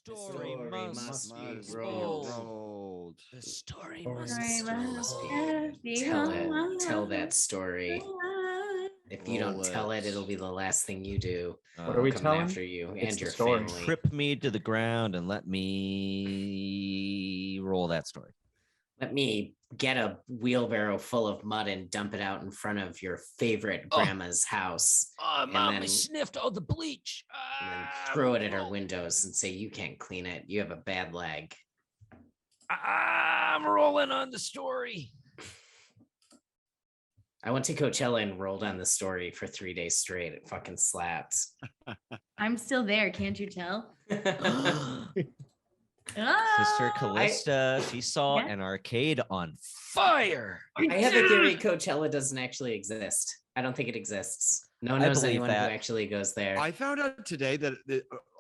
Story must be rolled. The story must be Tell that story. If you don't tell it, it'll be the last thing you do. What are we telling? After you It's and your story. family. Trip me to the ground and let me roll that story. Let me get a wheelbarrow full of mud and dump it out in front of your favorite grandma's house. Mom, I sniffed all the bleach. And then throw it at her windows and say, you can't clean it. You have a bad leg. I'm rolling on the story. I went to Coachella and rolled on the story for 3 days straight. It fucking slaps. I'm still there. Can't you tell? Sister Callista, she saw an arcade on fire. I have a theory Coachella doesn't actually exist. I don't think it exists. No one knows anyone who actually goes there. I found out today that,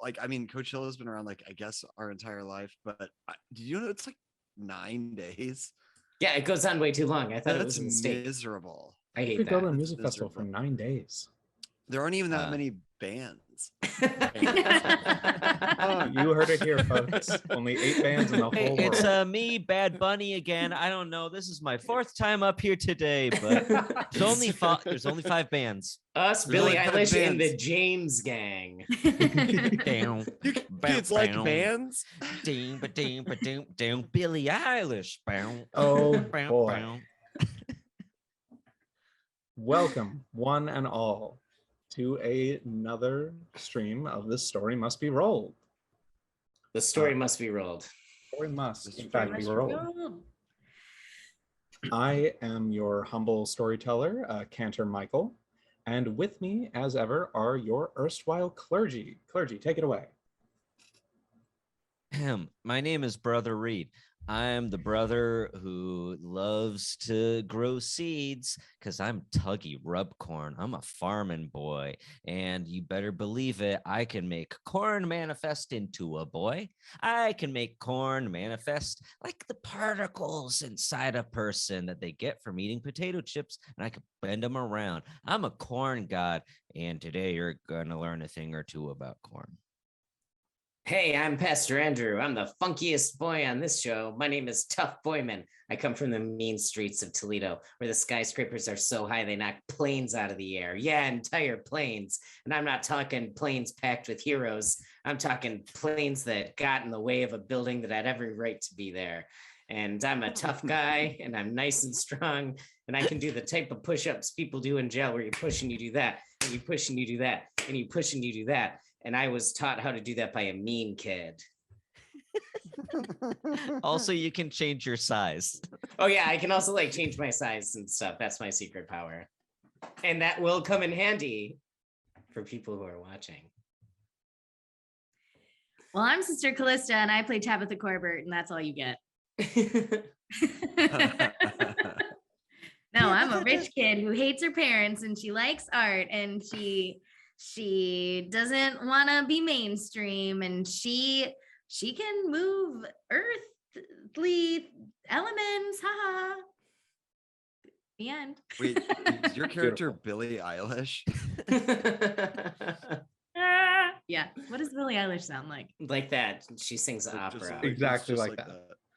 Coachella's been around, I guess, our entire life. But did you know it's 9 days? Yeah, it goes on way too long. I thought it was a mistake. Miserable. I hate You could go to a that. music festival for 9 days. There aren't even that many bands. You heard it here, folks. Only 8 bands in the whole world. It's me, Bad Bunny again. I don't know. This is my 4th time up here today, but there's only 5 bands. Us, Billie Eilish, and the James Gang. Kids like bands. Billie Eilish. Oh boy. Welcome, one and all, to another stream of The Story Must Be Rolled. The story must be rolled. Story must, in fact, be rolled. I am your humble storyteller, Cantor Michael, and with me, as ever, are your erstwhile clergy. Clergy, take it away. My name is Brother Reed. I'm the brother who loves to grow seeds because I'm Tuggy Rubcorn. I'm a farming boy, and you better believe it. I can make corn manifest into a boy. I can make corn manifest like the particles inside a person that they get from eating potato chips, and I can bend them around. I'm a corn god, and today you're going to learn a thing or two about corn. Hey, I'm Pastor Andrew. I'm the funkiest boy on this show. My name is Tough Boyman. I come from the mean streets of Toledo, where the skyscrapers are so high they knock planes out of the air. Yeah, entire planes. And I'm not talking planes packed with heroes. I'm talking planes that got in the way of a building that had every right to be there. And I'm a tough guy, and I'm nice and strong, and I can do the type of push-ups people do in jail where you push and you do that, and you push and you do that, and you push and you do that. And I was taught how to do that by a mean kid. Also, you can change your size. Oh yeah, I can also change my size and stuff. That's my secret power. And that will come in handy for people who are watching. Well, I'm Sister Callista and I play Tabitha Corbett, and that's all you get. No, I'm a rich kid who hates her parents, and she likes art, and she doesn't want to be mainstream, and she can move earthly elements. Haha. The end. Wait, is your character Billie Eilish? Yeah. What does Billie Eilish sound like? Like that. She sings opera. Exactly like that.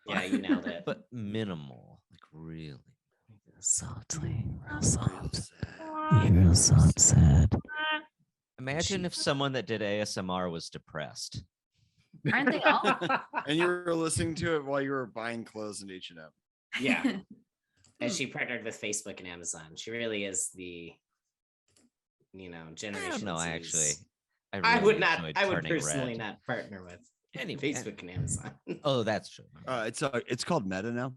Yeah, you nailed it. But minimal, really. Softly, real soft. Real soft, sad. Imagine if someone that did ASMR was depressed. Aren't they all? And you were listening to it while you were buying clothes in H&M. Yeah. And she partnered with Facebook and Amazon. She really is the, generation. I don't know, actually. I would personally not partner with Facebook and Amazon. Oh, that's true. It's called Meta now.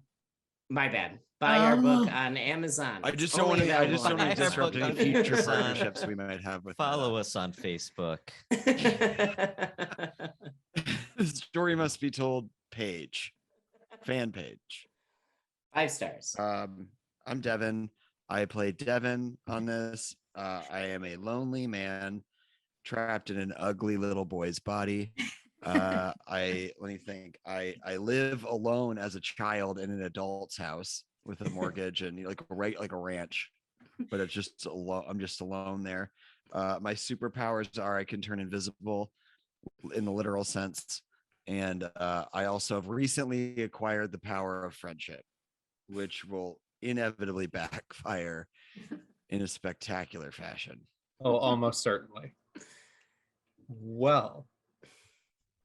My bad. Buy our book on Amazon. I just don't want to disrupt any future partnerships we might have with. Follow us on Facebook. The story must be told page. Fan page. 5 stars. I'm Devin. I play Devin on this. I am a lonely man trapped in an ugly little boy's body. Let me think. I live alone as a child in an adult's house with a mortgage and like a ranch, but it's just alone. I'm just alone there. My superpowers are I can turn invisible in the literal sense. And I also have recently acquired the power of friendship, which will inevitably backfire in a spectacular fashion. Oh, almost certainly. Well,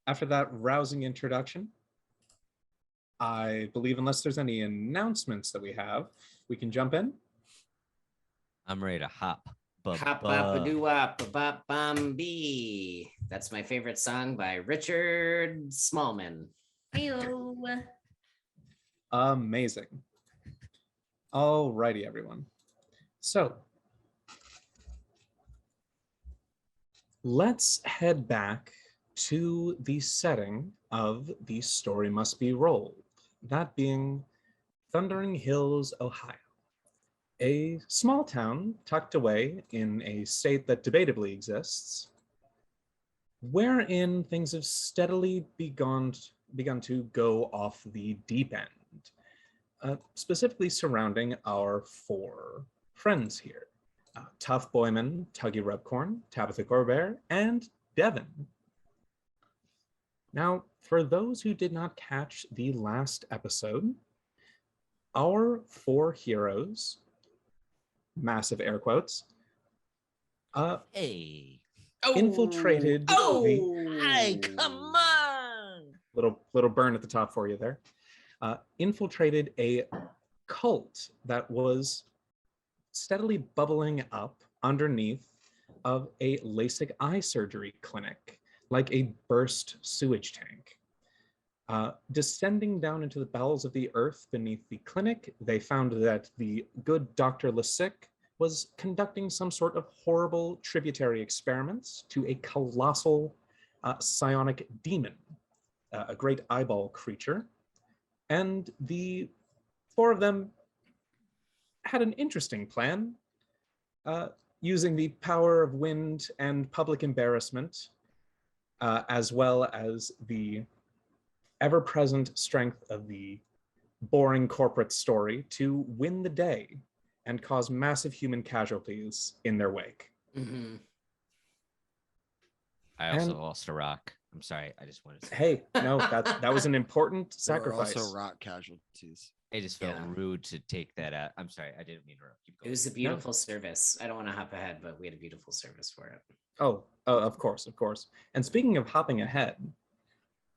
after that rousing introduction, I believe unless there's any announcements that we have, we can jump in. I'm ready to hop. Hop up a doo wop a bop bum bee. That's my favorite song by Richard Smallman. Heyo. Amazing. Alrighty, everyone. So let's head back to the setting of The Story Must Be Rolled, that being Thundering Hills, Ohio, a small town tucked away in a state that debatably exists, wherein things have steadily begun to go off the deep end, specifically surrounding our four friends here. Tough Boyman, Tuggy Rubcorn, Tabitha Corbett, and Devin. Now, for those who did not catch the last episode, our four heroes, massive air quotes, Hey. infiltrated Hey, come on. little burn at the top for you there, infiltrated a cult that was steadily bubbling up underneath of a LASIK eye surgery clinic, like a burst sewage tank. Descending down into the bowels of the earth beneath the clinic, they found that the good Dr. Lasik was conducting some sort of horrible tributary experiments to a colossal psionic demon, a great eyeball creature. And the four of them had an interesting plan, using the power of wind and public embarrassment, as well as the ever-present strength of the boring corporate story to win the day and cause massive human casualties in their wake. Mm-hmm. I also lost a rock. I'm sorry. I just wanted to say. Hey, no, that was an important sacrifice. Also rock casualties. It just felt rude to take that out. I'm sorry. I didn't mean to interrupt. Keep going. It was a beautiful service. I don't want to hop ahead, but we had a beautiful service for it. Oh, of course. And speaking of hopping ahead,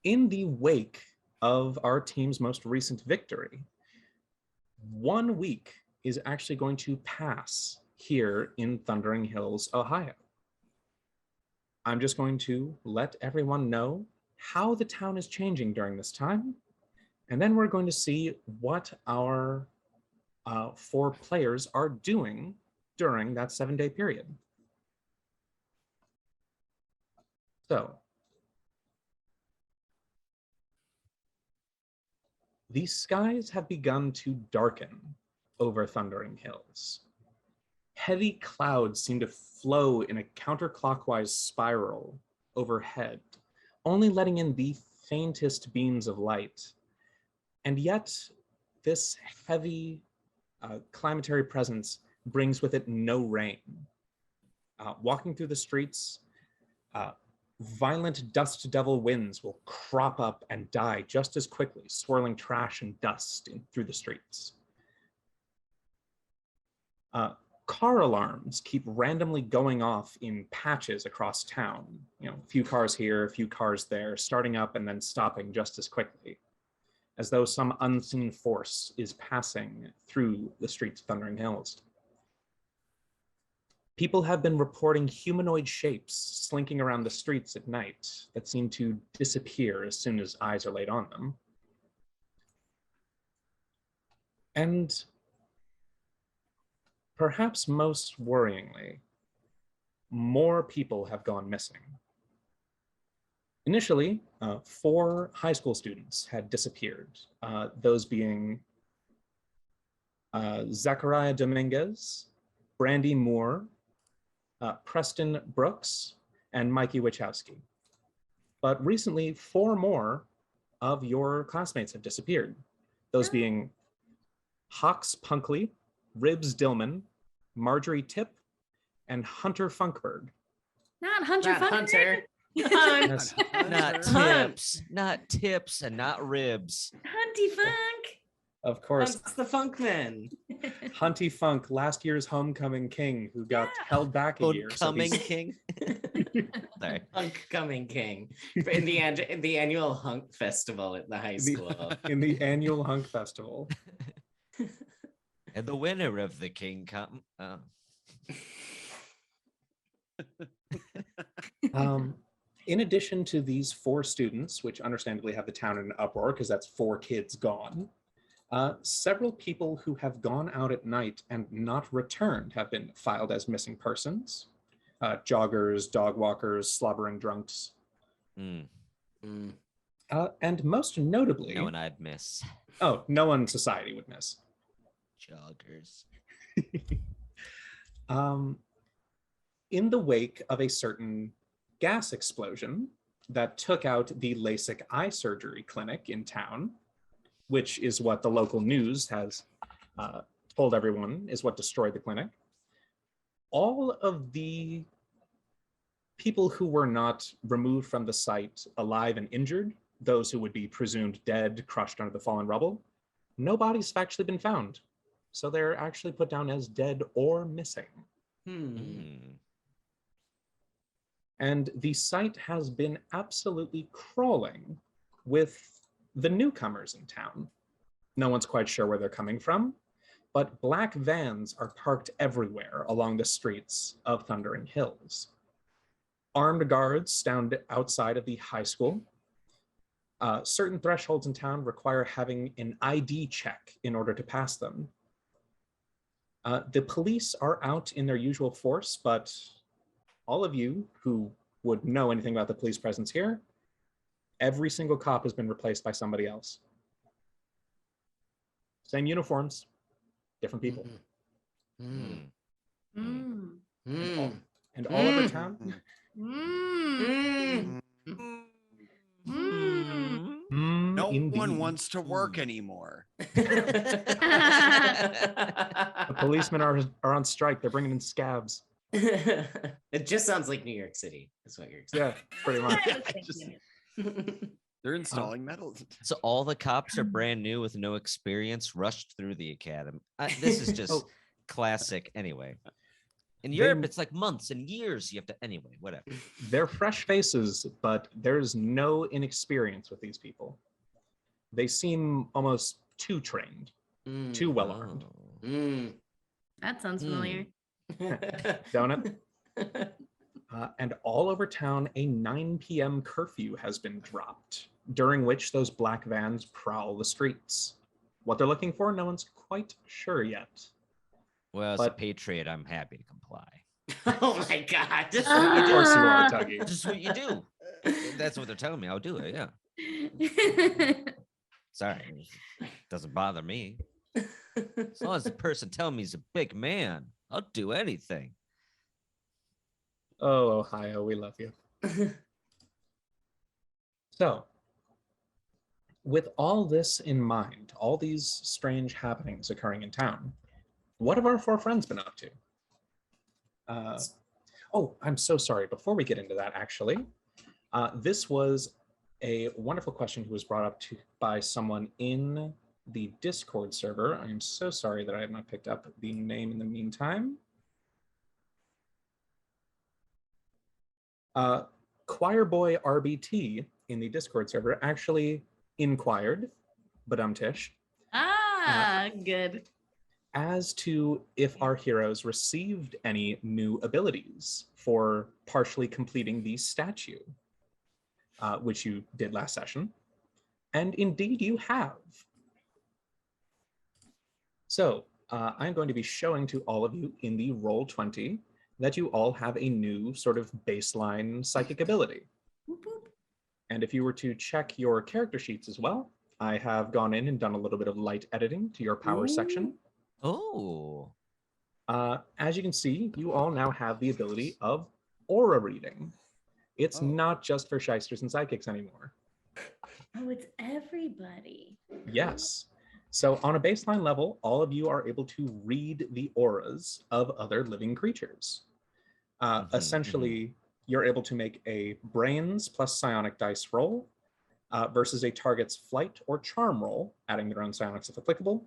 in the wake of our team's most recent victory, 1 week is actually going to pass here in Thundering Hills, Ohio. I'm just going to let everyone know how the town is changing during this time, and then we're going to see what our four players are doing during that 7-day period. So, the skies have begun to darken over Thundering Hills. Heavy clouds seem to flow in a counterclockwise spiral overhead, only letting in the faintest beams of light. And yet, this heavy climacteric presence brings with it no rain. Walking through the streets, violent dust devil winds will crop up and die just as quickly, swirling trash and dust through the streets. Car alarms keep randomly going off in patches across town. A few cars here, a few cars there, starting up and then stopping just as quickly, as though some unseen force is passing through the streets of Thundering Hills. People have been reporting humanoid shapes slinking around the streets at night that seem to disappear as soon as eyes are laid on them. And perhaps most worryingly, more people have gone missing. Initially, 4 high school students had disappeared, those being Zachariah Dominguez, Brandy Moore, Preston Brooks, and Mikey Wachowski. But recently, 4 more of your classmates have disappeared, those being Hawks Punkley, Ribs Dillman, Marjorie Tip, and Hunter Funkberg. Not Hunter Funkberg. That's- Not tips, not tips, and not ribs. Hunty Funk. of course, That's the Funkman. Hunty Funk, last year's homecoming king, who got Yeah. held back a year. so Homecoming he's- king. Sorry. Hunk coming king in the annual Hunk festival at the high school. in the annual Hunk Festival. And the winner of the king come. In addition to these 4 students, which understandably have the town in an uproar because that's 4 kids gone, several people who have gone out at night and not returned have been filed as missing persons. Joggers, dog walkers, slobbering drunks. Mm, And most notably, no one I'd miss. oh, no one in society would miss. Joggers. In the wake of a certain gas explosion that took out the LASIK eye surgery clinic in town, which is what the local news has told everyone is what destroyed the clinic, all of the people who were not removed from the site alive and injured, those who would be presumed dead, crushed under the fallen rubble, no bodies have actually been found. So they're actually put down as dead or missing. Mm. And the site has been absolutely crawling with the newcomers in town. No one's quite sure where they're coming from, but black vans are parked everywhere along the streets of Thundering Hills. Armed guards stand outside of the high school. Certain thresholds in town require having an ID check in order to pass them. The police are out in their usual force, but all of you who would know anything about the police presence here, every single cop has been replaced by somebody else. Same uniforms, different people. Mm. Mm. Mm. And all over town, Mm. Mm. Mm. No indeed. one wants to work anymore. The policemen are on strike. They're bringing in scabs. It just sounds like New York City. That's what you're Yeah, pretty much. I was thinking Just- it. saying. They're installing metals. So all the cops are brand new with no experience, rushed through the academy. This is just Oh. classic. Anyway, in They- Europe, it's like months and years. You have to anyway. Whatever. They're fresh faces, but there's no inexperience with these people. They seem almost too trained, too well armed, Oh. Mm. That sounds familiar. don't it? And all over town, a 9 p.m. curfew has been dropped, during which those black vans prowl the streets. What they're looking for, no one's quite sure yet. Well, as a But- patriot, I'm happy to comply. Oh my god. Of course you are, Ah. Tuggy. Just what you do. That's what they're telling me. I'll do it. Yeah. Sorry. Doesn't bother me. As long as the person telling me he's a big man, I'll do anything. Oh, Ohio, we love you. So, with all this in mind, all these strange happenings occurring in town, what have our 4 friends been up to? Oh, I'm so sorry. Before we get into that, actually, this was a wonderful question who was brought up by someone in the Discord server. I am so sorry that I have not picked up the name in the meantime. Choir Boy RBT in the Discord server actually inquired, Badumtish, Good. as to if our heroes received any new abilities for partially completing the statue, which you did last session. And indeed you have. So I'm going to be showing to all of you in the Roll20 that you all have a new sort of baseline psychic ability. Whoop, whoop. And if you were to check your character sheets as well, I have gone in and done a little bit of light editing to your power section. Oh. As you can see, you all now have the ability of aura reading. It's Oh. not just for shysters and psychics anymore. Oh, it's everybody. Yes. So on a baseline level, all of you are able to read the auras of other living creatures. Mhm, Essentially, you're able to make a brains plus psionic dice roll versus a target's flight or charm roll, adding their own psionics if applicable,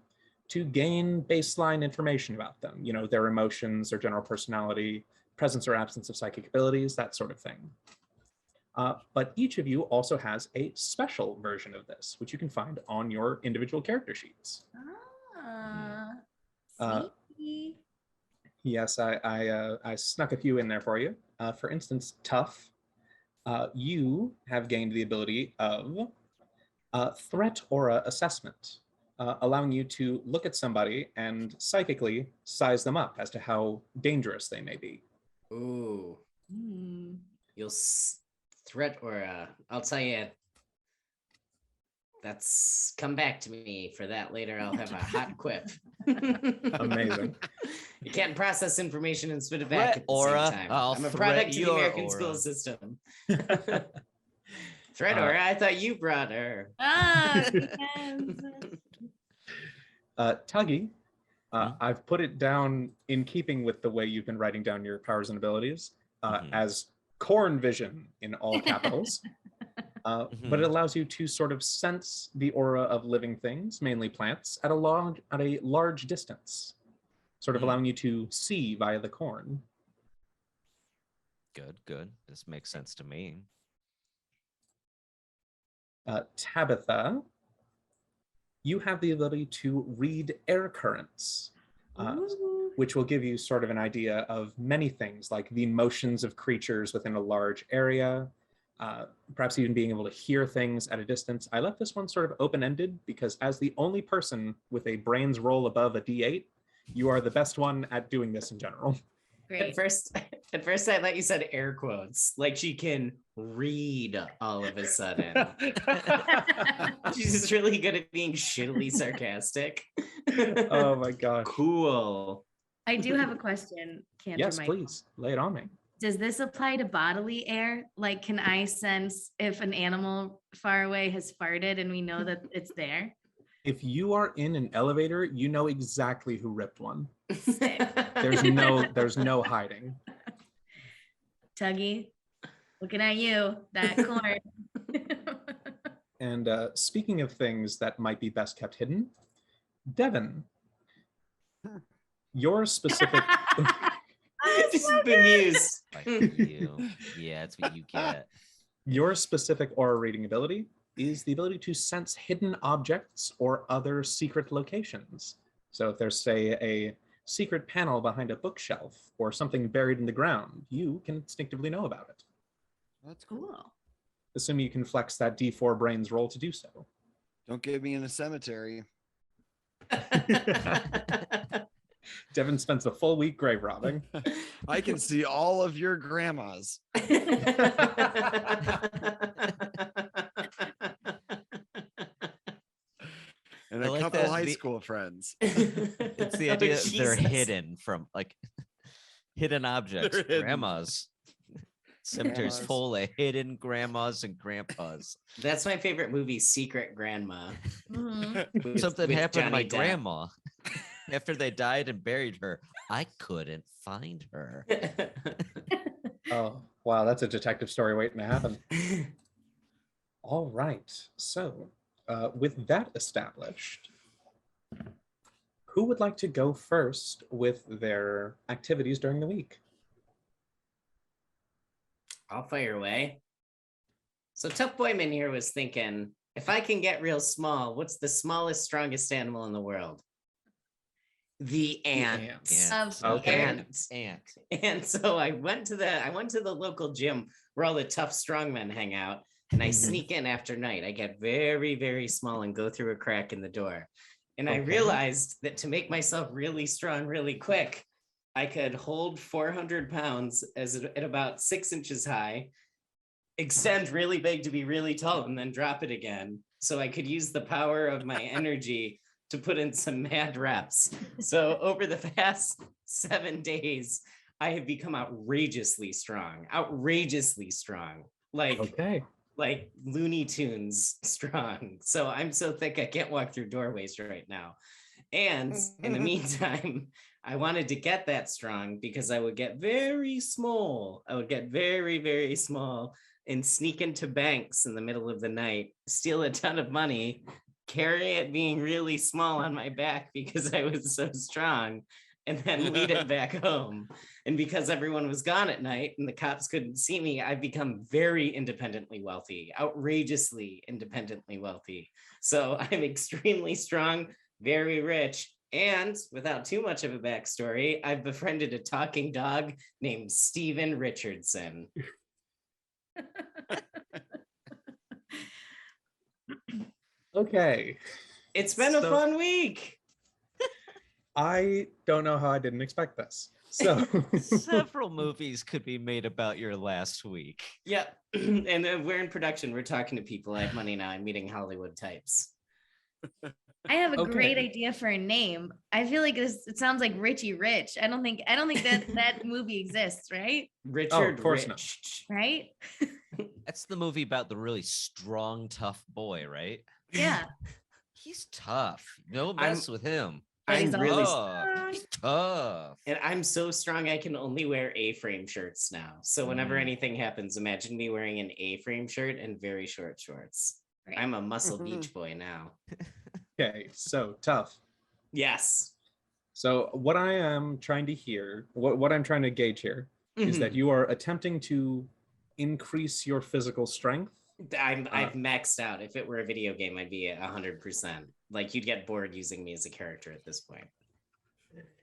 to gain baseline information about them, their emotions, their general personality, presence or absence of psychic abilities, that sort of thing. But each of you also has a special version of this, which you can find on your individual character sheets. See? Yes, I snuck a few in there for you. For instance, Tough, you have gained the ability of threat aura assessment, allowing you to look at somebody and psychically size them up as to how dangerous they may be. Ooh. You'll threat aura. I'll tell you. That's come back to me for that later. I'll have a hot quip. Amazing. You can't process information and spit it back at the aura, same time. I'll I'm a threat product of the your American aura. school system. Threat aura, I thought you brought her. Tuggy, I've put it down in keeping with the way you've been writing down your powers and abilities as corn vision in all capitals. But it allows you to sort of sense the aura of living things, mainly plants, at a large distance, sort of allowing you to see via the corn. Good. This makes sense to me. Tabitha, you have the ability to read air currents, which will give you sort of an idea of many things, like the motions of creatures within a large area, perhaps even being able to hear things at a distance. I left this one sort of open-ended because as the only person with a brains roll above a D8, you are the best one at doing this in general. Great. At first I thought you said air quotes, like she can read all of a sudden. She's just really good at being shittily sarcastic. Oh my gosh. Cool. I do have a question. Yes, please. Lay it on me. Does this apply to bodily air? Like, can I sense if an animal far away has farted and we know that it's there? If you are in an elevator, you know exactly who ripped one. Sick. There's no hiding. Tuggy, looking at you, that corn. And speaking of things that might be best kept hidden, Devin, your specific... Just bemused. Like you. Yeah, it's what you get. Your specific aura reading ability is the ability to sense hidden objects or other secret locations. So if there's, say, a secret panel behind a bookshelf or something buried in the ground, you can instinctively know about it. That's Cool. Assuming you can flex that D4 brains roll to do so. Don't get me in a cemetery. Devin spends a full week grave robbing. I can see all of your grandmas. And a I like couple that high school friends. It's the idea that they're Jesus. hidden from, like, hidden objects. They're hidden. Grandmas. Cemeteries Grandmas. full of hidden grandmas and grandpas. That's my favorite movie, Secret Grandma. Mhm. with- Something with happened to my Johnny Depp. grandma. After they died and buried her, I couldn't find her. Oh, wow, that's a detective story waiting to happen. All right, so with that established, who would like to go first with their activities during the week? I'll fire away. So Tough Boyman here was thinking, if I can get real small, what's the smallest, strongest animal in the world? The ants. ants. Of Okay. Ants. And so I went to the local gym where all the tough strongmen hang out, and I sneak in after night. I get very, very small and go through a crack in the door. And I Okay. realized that to make myself really strong really quick, I could hold 400 pounds at about 6 inches high, extend really big to be really tall, and then drop it again. So I could use the power of my energy to put in some mad reps. So over the past 7 days, I have become outrageously strong. Okay. Like Looney Tunes strong. So I'm so thick I can't walk through doorways right now. And in the meantime, I wanted to get that strong because I would get very small. I would get very, very small and sneak into banks in the middle of the night, steal a ton of money, carry it being really small on my back because I was so strong, and then lead it back home. And because everyone was gone at night and the cops couldn't see me, I've become very independently wealthy, outrageously independently wealthy. So I'm extremely strong, very rich, and without too much of a backstory, I've befriended a talking dog named Steven Richardson. Okay. It's been a So- fun week. I don't know how I didn't expect this. So Several movies could be made about your last week. Yep. And we're in production. We're talking to people. I have money now. I'm meeting Hollywood types. I have a great Okay. idea for a name. I feel like it sounds like Richie Rich. I don't think that movie exists, right? Richard course not. Rich. Right? That's the movie about the really strong, tough boy, right? Yeah. He's tough. No mess with him. But he's I'm really Tough. He's tough. and I'm so strong I can only wear A-frame shirts now. So whenever Mm. anything happens, imagine me wearing an A-frame shirt and very short shorts. Right. I'm a muscle beach boy now. okay, so tough. Yes. So what I am trying to hear, what I'm trying to gauge here is that you are attempting to increase your physical strength. I've maxed out. If it were a video game, I'd be at 100%. Like you'd get bored using me as a character at this point.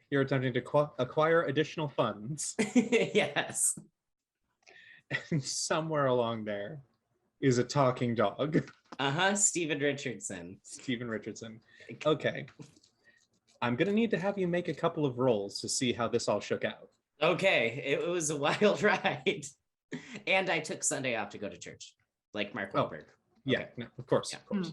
You're attempting to acquire additional funds. Yes. And somewhere along there is a talking dog, Steven Richardson. Steven Richardson. Okay. I'm going to need to have you make a couple of rolls to see how this all shook out. Okay, it was a wild ride. And I took Sunday off to go to church, like Mark Oh. Wahlberg. Yeah, Okay. no, of course, Yeah. of course.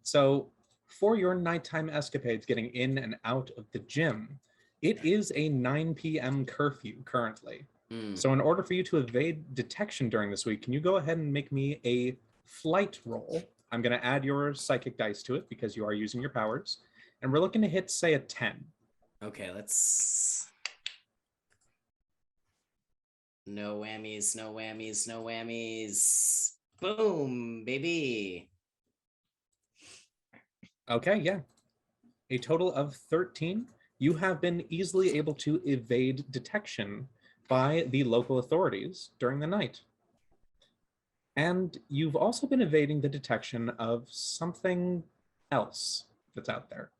So for your nighttime escapades getting in and out of the gym, it is a 9 p.m. curfew currently. Mm. So in order for you to evade detection during this week, can you go ahead and make me a flight roll? I'm going to add your psychic dice to it because you are using your powers. And we're looking to hit, say, a 10. Okay, let's... No whammies, no whammies, no whammies. Boom, baby. Okay, yeah. A total of 13. You have been easily able to evade detection by the local authorities during the night. And you've also been evading the detection of something else that's out there.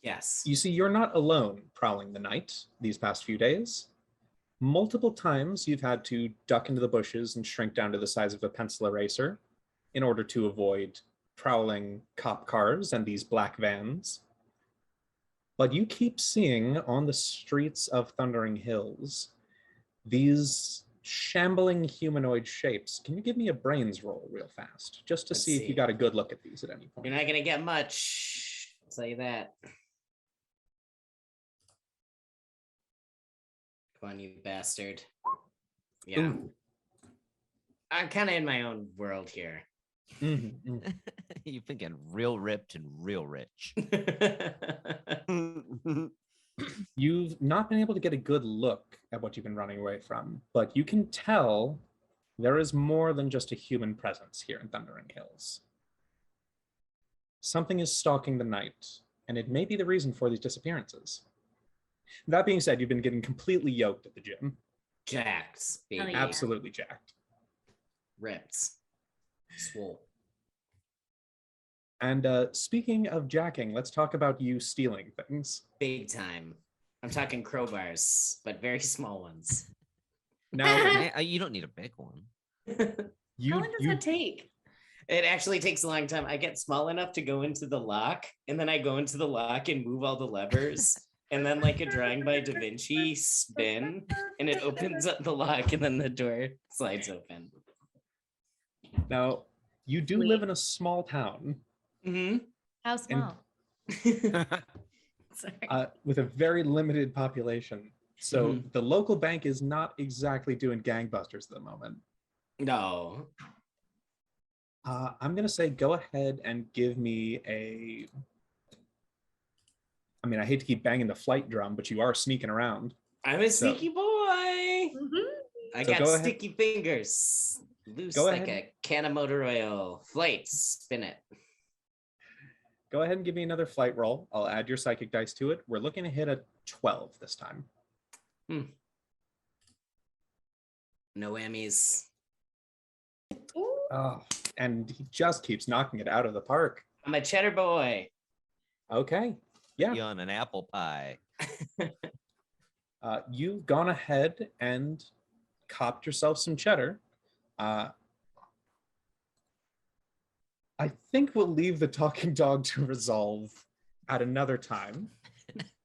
Yes. You see, you're not alone prowling the night these past few days. Multiple times you've had to duck into the bushes and shrink down to the size of a pencil eraser in order to avoid prowling cop cars and these black vans. But you keep seeing on the streets of Thundering Hills these shambling humanoid shapes. Can you give me a brains roll real fast, just to Let's see if see. you got a good look at these at any point? You're not gonna get much. I'll tell you that. Come on, you bastard. Yeah. Ooh. I'm kind of in my own world here. Mhm, mhm. You've been getting real ripped and real rich. You've not been able to get a good look at what you've been running away from, but you can tell there is more than just a human presence here in Thundering Hills. Something is stalking the night, and it may be the reason for these disappearances. That being said, you've been getting completely yoked at the gym. Jacked, baby. Hell yeah. Absolutely jacked. Ripped. Swole. And speaking of jacking, let's talk about you stealing things. Big time. I'm talking crowbars, but very small ones. Now, You don't need a big one. you, How long does you that take? It actually takes a long time. I get small enough to go into the lock, and then I go into the lock and move all the levers, and then like a drawing by Da Vinci, spin, and it opens up the lock, and then the door slides open. now, you do Wait. live in a small town Mm-hmm. How small? Sorry. with a very limited population. So Mhm. the local bank is not exactly doing gangbusters at the moment. No. I'm going to say go ahead and give me a... I mean, I hate to keep banging the flight drum, but you are sneaking around. I'm a So- sneaky boy. Mhm. I So got go ahead. sticky fingers. Loose Go like ahead. a can of motor oil. Flight, spin it. Go ahead and give me another flight roll. I'll add your psychic dice to it. We're looking to hit a 12 this time. No whammies. Ooh. Oh, and he just keeps knocking it out of the park. I'm a cheddar boy. Okay. Yeah. You on an apple pie. You've gone ahead and copped yourself some cheddar. I think we'll leave the talking dog to resolve at another time.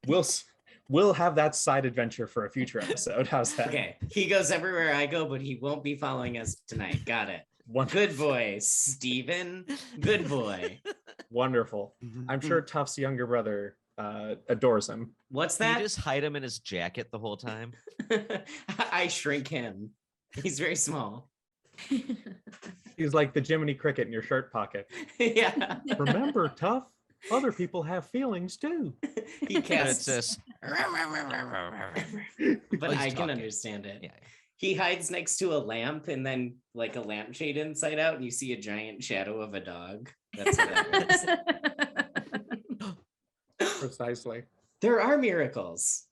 We'll have that side adventure for a future episode. How's that? Okay, he goes everywhere I go, but he won't be following us tonight. Got it. Good boy, Steven. Good boy. Wonderful. I'm sure Tuff's younger brother adores him. What's Can you that? just hide him in his jacket the whole time? I shrink him. He's very small. He's like the Jiminy Cricket in your shirt pocket. Yeah. Remember, Tuff, other people have feelings too. He And it's casts, just but Well, he's I can talking. understand it. yeah. He hides next to a lamp and then like a lampshade inside out, and you see a giant shadow of a dog. That's what happens. Precisely. There are miracles.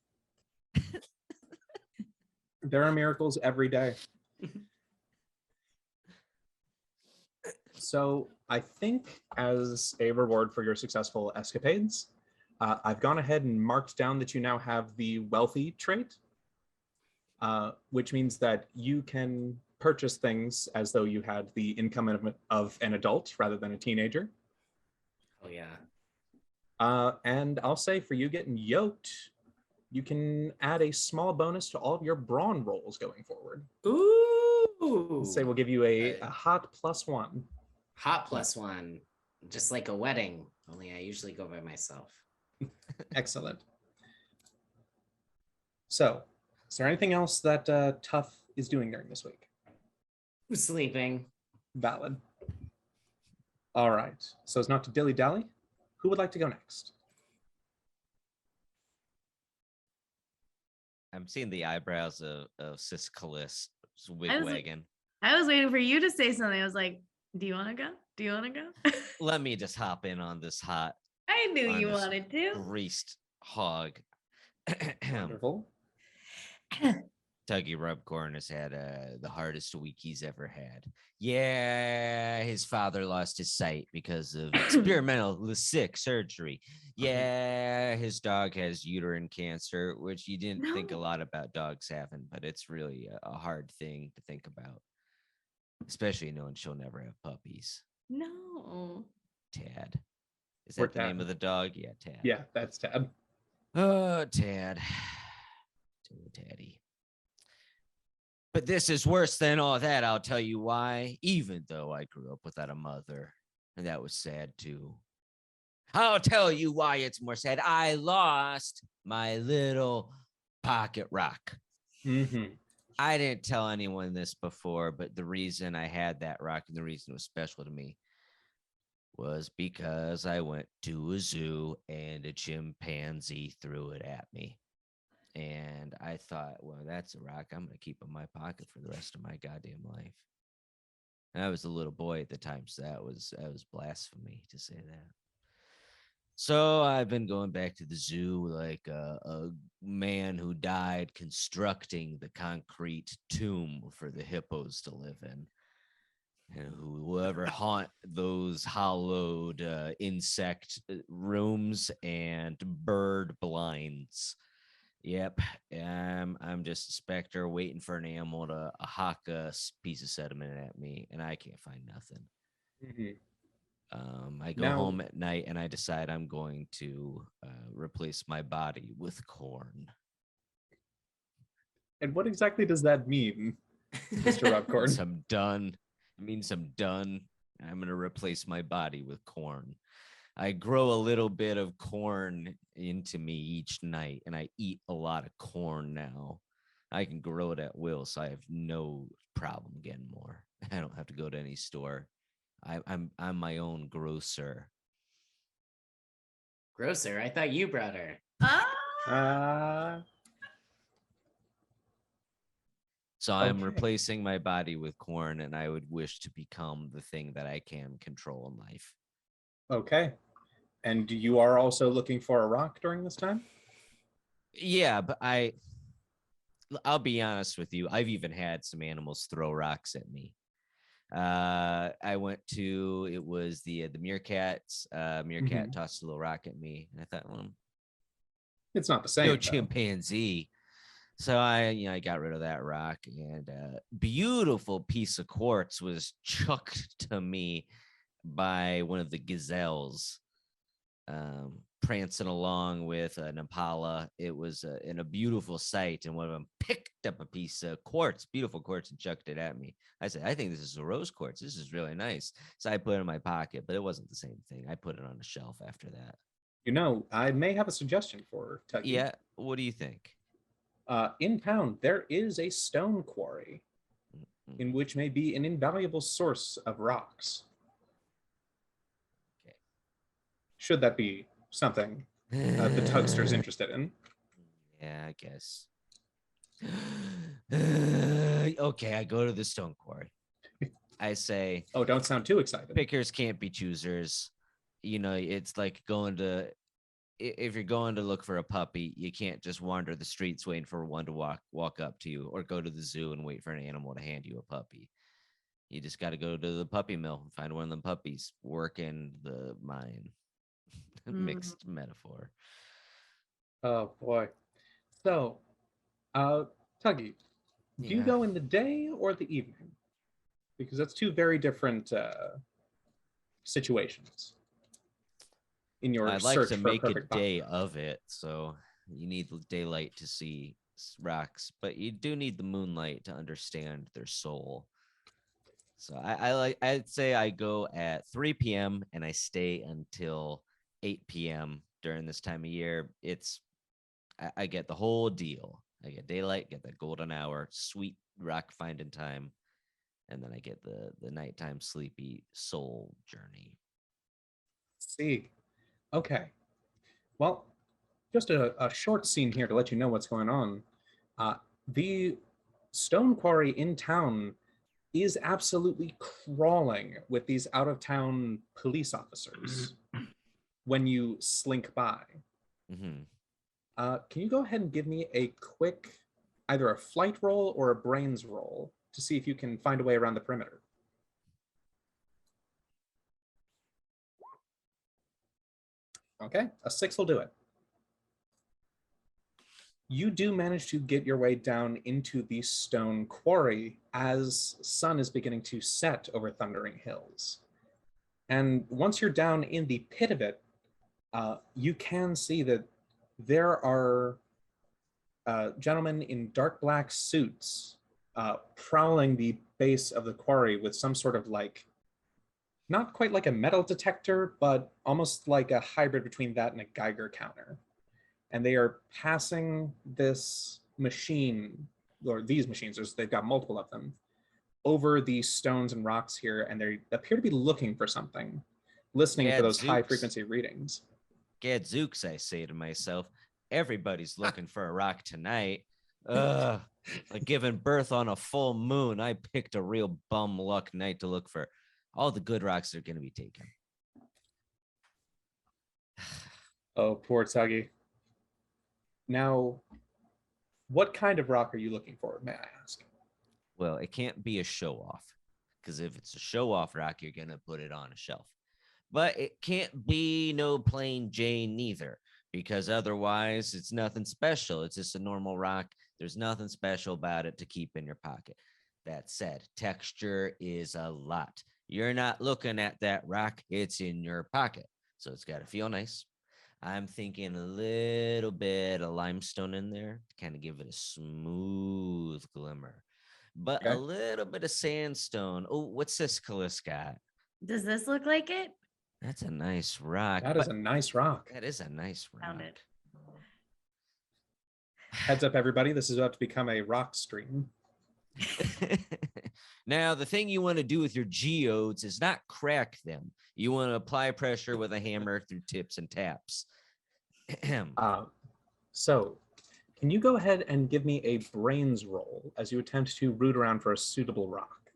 There are miracles every day. So I think as a reward for your successful escapades, I've gone ahead and marked down that you now have the wealthy trait, which means that you can purchase things as though you had the income of an adult rather than a teenager. Oh yeah. And I'll say for you getting yoked, you can add a small bonus to all of your brawn rolls going forward. Ooh. Say we'll give you a hot +1. Hot +1. Just like a wedding. Only I usually go by myself. Excellent. So, is there anything else that Tuff is doing during this week? Who's sleeping? Valid. All right. So as not to dilly-dally, who would like to go next? I'm seeing the eyebrows of Sis Callis wigwagging. I was waiting for you to say something. I was like, do you want to go? Do you want to go? Let me just hop in on this hot, I knew On you this wanted to. greased hog. Wonderful. Tuggy Rubcorn has had the hardest week he's ever had. Yeah, his father lost his sight because of experimental LASIK surgery. Yeah, his dog has uterine cancer, which you didn't think a No. lot about dogs having, but it's really a hard thing to think about, especially knowing she'll never have puppies. No. Tad. Is Or that the name Tad. of the dog? Yeah, Tad. Yeah, that's Tad. Oh, Tad. Oh, Taddy. But this is worse than all that, I'll tell you why. Even though I grew up without a mother, and that was sad too. I'll tell you why it's more sad. I lost my little pocket rock. Mm-hmm. I didn't tell anyone this before, but the reason I had that rock and the reason it was special to me was because I went to a zoo and a chimpanzee threw it at me. And I thought, well, that's a rock I'm going to keep in my pocket for the rest of my goddamn life. And I was a little boy at the time, so that was blasphemy to say that. So I've been going back to the zoo like a man who died constructing the concrete tomb for the hippos to live in. And who will ever haunt those hollowed insect rooms and bird blinds. Yep, I'm just a specter waiting for an animal to hawk a piece of sediment at me, and I can't find nothing. Mm-hmm. I go Now- home at night and I decide I'm going to replace my body with corn. And what exactly does that mean, Mr. Rubcorn? It means I'm done. I'm going to replace my body with corn. I grow a little bit of corn into me each night, and I eat a lot of corn now. I can grow it at will, so I have no problem getting more. I don't have to go to any store. I'm my own grocer. Grocer, I thought you brought her. Oh, So I'm Okay. replacing my body with corn, and I would wish to become the thing that I can control in life. Okay. And you are also looking for a rock during this time? Yeah, but I'll be honest with you. I've even had some animals throw rocks at me. I went to it was the meerkats. Meerkat Mhm. tossed a little rock at me, and I thought, well, It's not the no same, though. chimpanzee. So I got rid of that rock, and a beautiful piece of quartz was chucked to me by one of the gazelles, prancing along with an impala. It was in a beautiful sight, and one of them picked up a piece of quartz, beautiful quartz, and chucked it at me. I said, I think this is a rose quartz. This is really nice. So I put it in my pocket, but it wasn't the same thing. I put it on a shelf after that. You know, I may have a suggestion for Tuggy. Yeah. What do you think? In town, there is a stone quarry Mm. in which may be an invaluable source of rocks. Okay. Should that be something the Tugster's interested in? Yeah, I guess. Okay, I go to the stone quarry. I say, Oh, don't sound too excited. pickers can't be choosers. It's like if you're going to look for a puppy, you can't just wander the streets waiting for one to walk up to you, or go to the zoo and wait for an animal to hand you a puppy. You just got to go to the puppy mill and find one of them puppies, work in the mine. Mixed metaphor. Oh boy. So, Tuggy, do you Yeah. go in the day or the evening? Because that's two very different situations in your I'd like search to for a make a perfect day partner. of it, so you need daylight to see rocks, but you do need the moonlight to understand their soul. So I'd say I go at 3 p.m. and I stay until 8 p.m. during this time of year. I get the whole deal. I get daylight, get that golden hour, sweet rock finding time, and then I get the nighttime sleepy soul journey. See. Okay. Well, just a short scene here to let you know what's going on. The stone quarry in town is absolutely crawling with these out of town police officers when you slink by. Mm-hmm. Can you go ahead and give me a quick, either a flight roll or a brains roll to see if you can find a way around the perimeter? Okay, a 6 will do it. You do manage to get your way down into the stone quarry as sun is beginning to set over Thundering Hills. And once you're down in the pit of it, you can see that there are gentlemen in dark black suits prowling the base of the quarry with some sort of not quite like a metal detector, but almost like a hybrid between that and a Geiger counter. And they are passing this machine, or these machines, they've got multiple of them, over these stones and rocks here, and they appear to be looking for something, listening for those high frequency readings. Gadzooks, I say to myself, everybody's looking for a rock tonight. Like giving birth on a full moon. I picked a real bum luck night to look for. All the good rocks are going to be taken. Oh, poor Tuggy. Now, what kind of rock are you looking for, may I ask? Well, it can't be a show off, because if it's a show off rock, you're going to put it on a shelf. But it can't be no plain Jane neither, because otherwise it's nothing special. It's just a normal rock. There's nothing special about it to keep in your pocket. That said, texture is a lot. You're not looking at that rock, it's in your pocket. So it's got to feel nice. I'm thinking a little bit of limestone in there to kind of give it a smooth glimmer, but Okay. a little bit of sandstone. Oh, what's this, Caliska? Does this look like it? That's a nice rock. That is a nice rock. That is a nice rock. Found it. Heads up, everybody. This is about to become a rock stream. Now, the thing you want to do with your geodes is not crack them. You want to apply pressure with a hammer through tips and taps. So, can you go ahead and give me a brains roll as you attempt to root around for a suitable rock?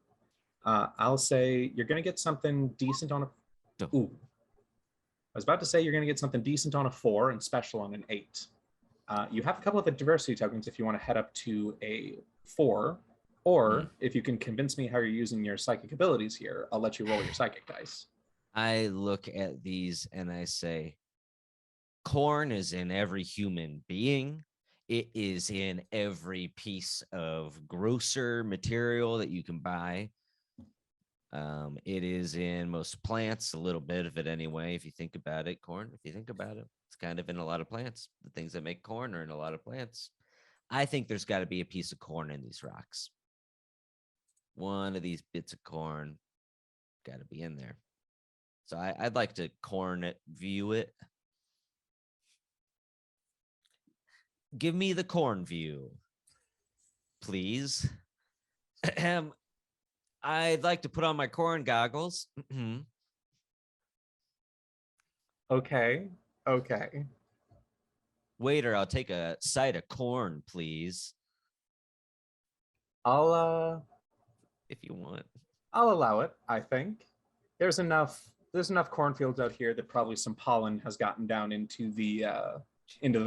I'll say you're going to get something decent on a... Ooh. I was about to say you're going to get something decent on a 4 and special on an 8. You have a couple of adversity tokens if you want to head up to a 4, or if you can convince me how you're using your psychic abilities here, I'll let you roll your psychic dice. I look at these and I say, corn is in every human being. It is in every piece of grosser material that you can buy. It is in most plants, a little bit of it anyway. If you think about it, corn, if you think about it, it's kind of in a lot of plants. The things that make corn are in a lot of plants. I think there's got to be a piece of corn in these rocks. One of these bits of corn got to be in there. So I'd like to view it. Give me the corn view, please. I'd like to put on my corn goggles. Okay. Waiter, I'll take a side of corn, please. If you want. I'll allow it, I think. There's enough cornfields out here that probably some pollen has gotten down into the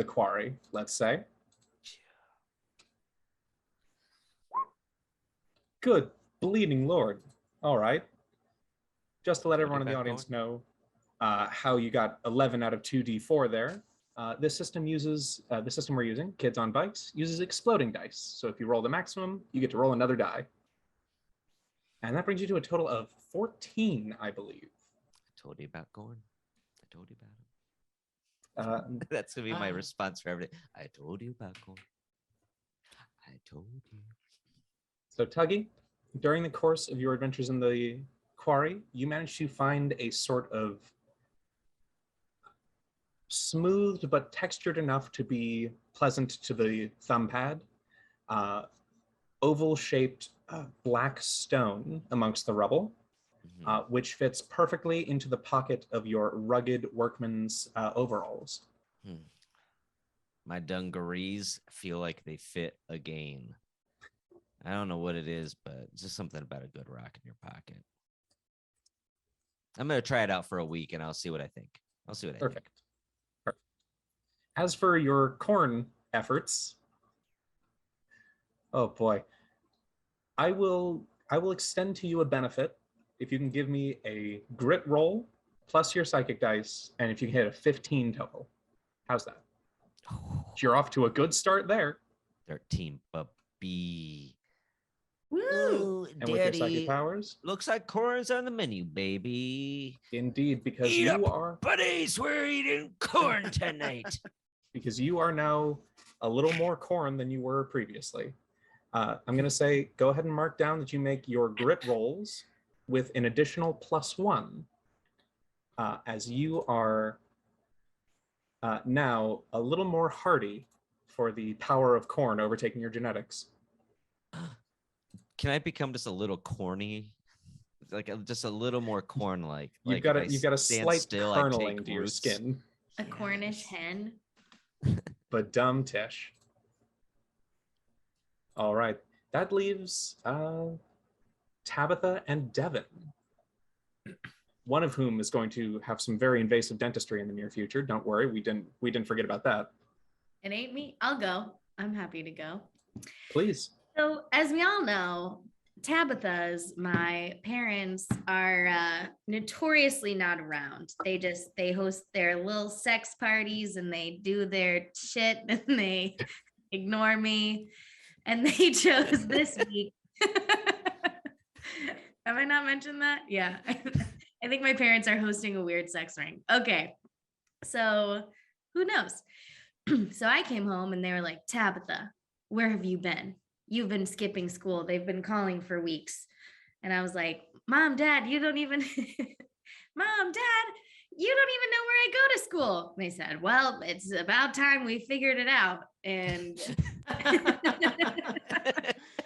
quarry, let's say. Good bleeding Lord. All right. Just to let everyone in the audience know how you got 11 out of 2d4 there. This system the system we're using, Kids on Bikes, uses exploding dice. So if you roll the maximum, you get to roll another die. And that brings you to a total of 14, I believe. I told you about corn. I told you about it. That's going to be my response for everything. I told you about corn. I told you. So Tuggy, during the course of your adventures in the quarry, you managed to find a sort of smoothed but textured enough to be pleasant to the thumb pad, oval-shaped black stone amongst the rubble, which fits perfectly into the pocket of your rugged workman's overalls. My dungarees feel like they fit again. I don't know what it is, but it's just something about a good rock in your pocket. I'm going to try it out for a week, and I'll see what I think. Perfect. As for your corn efforts, oh boy, I will extend to you a benefit if you can give me a grit roll plus your psychic dice, and if you can hit a 15 total. How's that? You're off to a good start there. 13, puppy. Woo! And with your psychic powers? Looks like corn's on the menu, baby. Indeed, because Eat up, buddies, we're eating corn tonight. Because you are now a little more corn than you were previously. I'm going to say, go ahead and mark down that you make your grit rolls with an additional +1, as you are now a little more hardy for the power of corn overtaking your genetics. Can I become just a little corny? Like just a little more corn-like. You've got a slight kernling to your skin. A Cornish hen. But dumb Tish. All right, that leaves Tabitha and Devin. One of whom is going to have some very invasive dentistry in the near future. Don't worry, we didn't forget about that. It ain't me. I'll go. I'm happy to go. Please. So, as we all know, Tabitha's, my parents are notoriously not around. They host their little sex parties and they do their shit and they ignore me. And they chose this week. Have I not mentioned that? Yeah. I think my parents are hosting a weird sex ring. Okay. So who knows? So I came home and they were like, Tabitha, where have you been? You've been skipping school. They've been calling for weeks. And I was like, Mom, Dad, you don't even, Mom, Dad, you don't even know where I go to school. And they said, well, it's about time we figured it out. And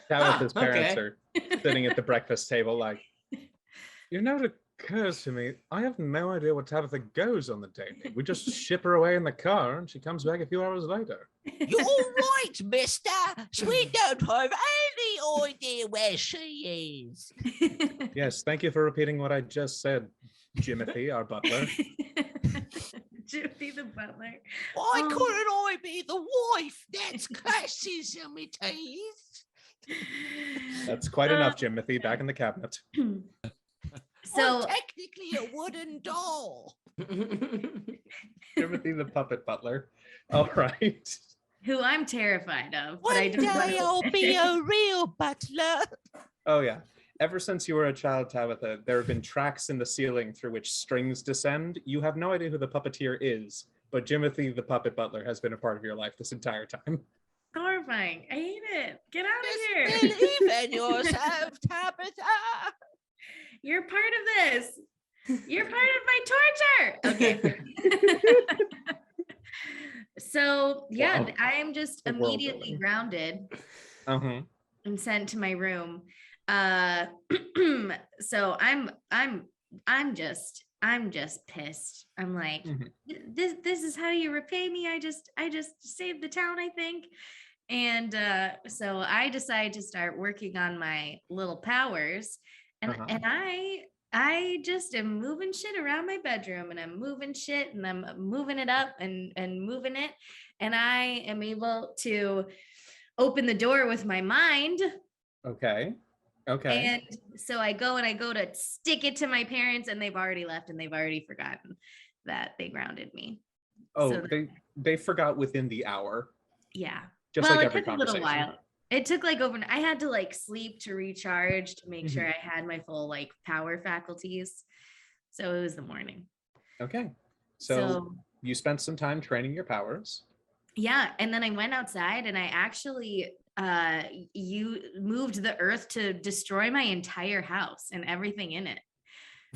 Tabitha's parents okay. are sitting at the breakfast table like, you know, it occurs to me, I have no idea what Tabitha goes on the daily. We just ship her away in the car and she comes back a few hours later. You're right, mister. We don't have any idea where she is. Yes, thank you for repeating what I just said, Jimothy, our butler. Jimothy the butler. Why Oh. couldn't I be the wife? That's classism, it is. That's quite enough, Jimothy. Back in the cabinet. So I'm technically a wooden doll. Jimothy the puppet butler. All right. who I'm terrified of. But One I day just wanna I'll be say- a real butler. Oh, yeah. Ever since you were a child, Tabitha, there have been tracks in the ceiling through which strings descend. You have no idea who the puppeteer is, but Jimothy the puppet butler has been a part of your life this entire time. horrifying. I hate it. Get out of Just here. believe in yourself, Tabitha. You're part of this. You're part of my torture. Okay. So yeah, Wow. I am just The world immediately building. grounded Uh-huh. and sent to my room. So I'm just pissed. I'm like, Mhm. this is how you repay me. I just saved the town, I think. And so I decided to start working on my little powers. And Uh-huh. and I just am moving shit around my bedroom, and I'm moving shit and I'm moving it up and moving it. And I am able to open the door with my mind. Okay. Okay. And so I go to stick it to my parents, and they've already left and they've already forgotten that they grounded me. Oh, so they forgot within the hour, Yeah. just Well, like it every took a little conversation. while. It took like overnight. I had to like sleep to recharge to make sure Mhm. I had my full like power faculties. So it was the morning. Okay. So So you spent some time training your powers. yeah, and then I went outside and I actually you moved the earth to destroy my entire house and everything in it.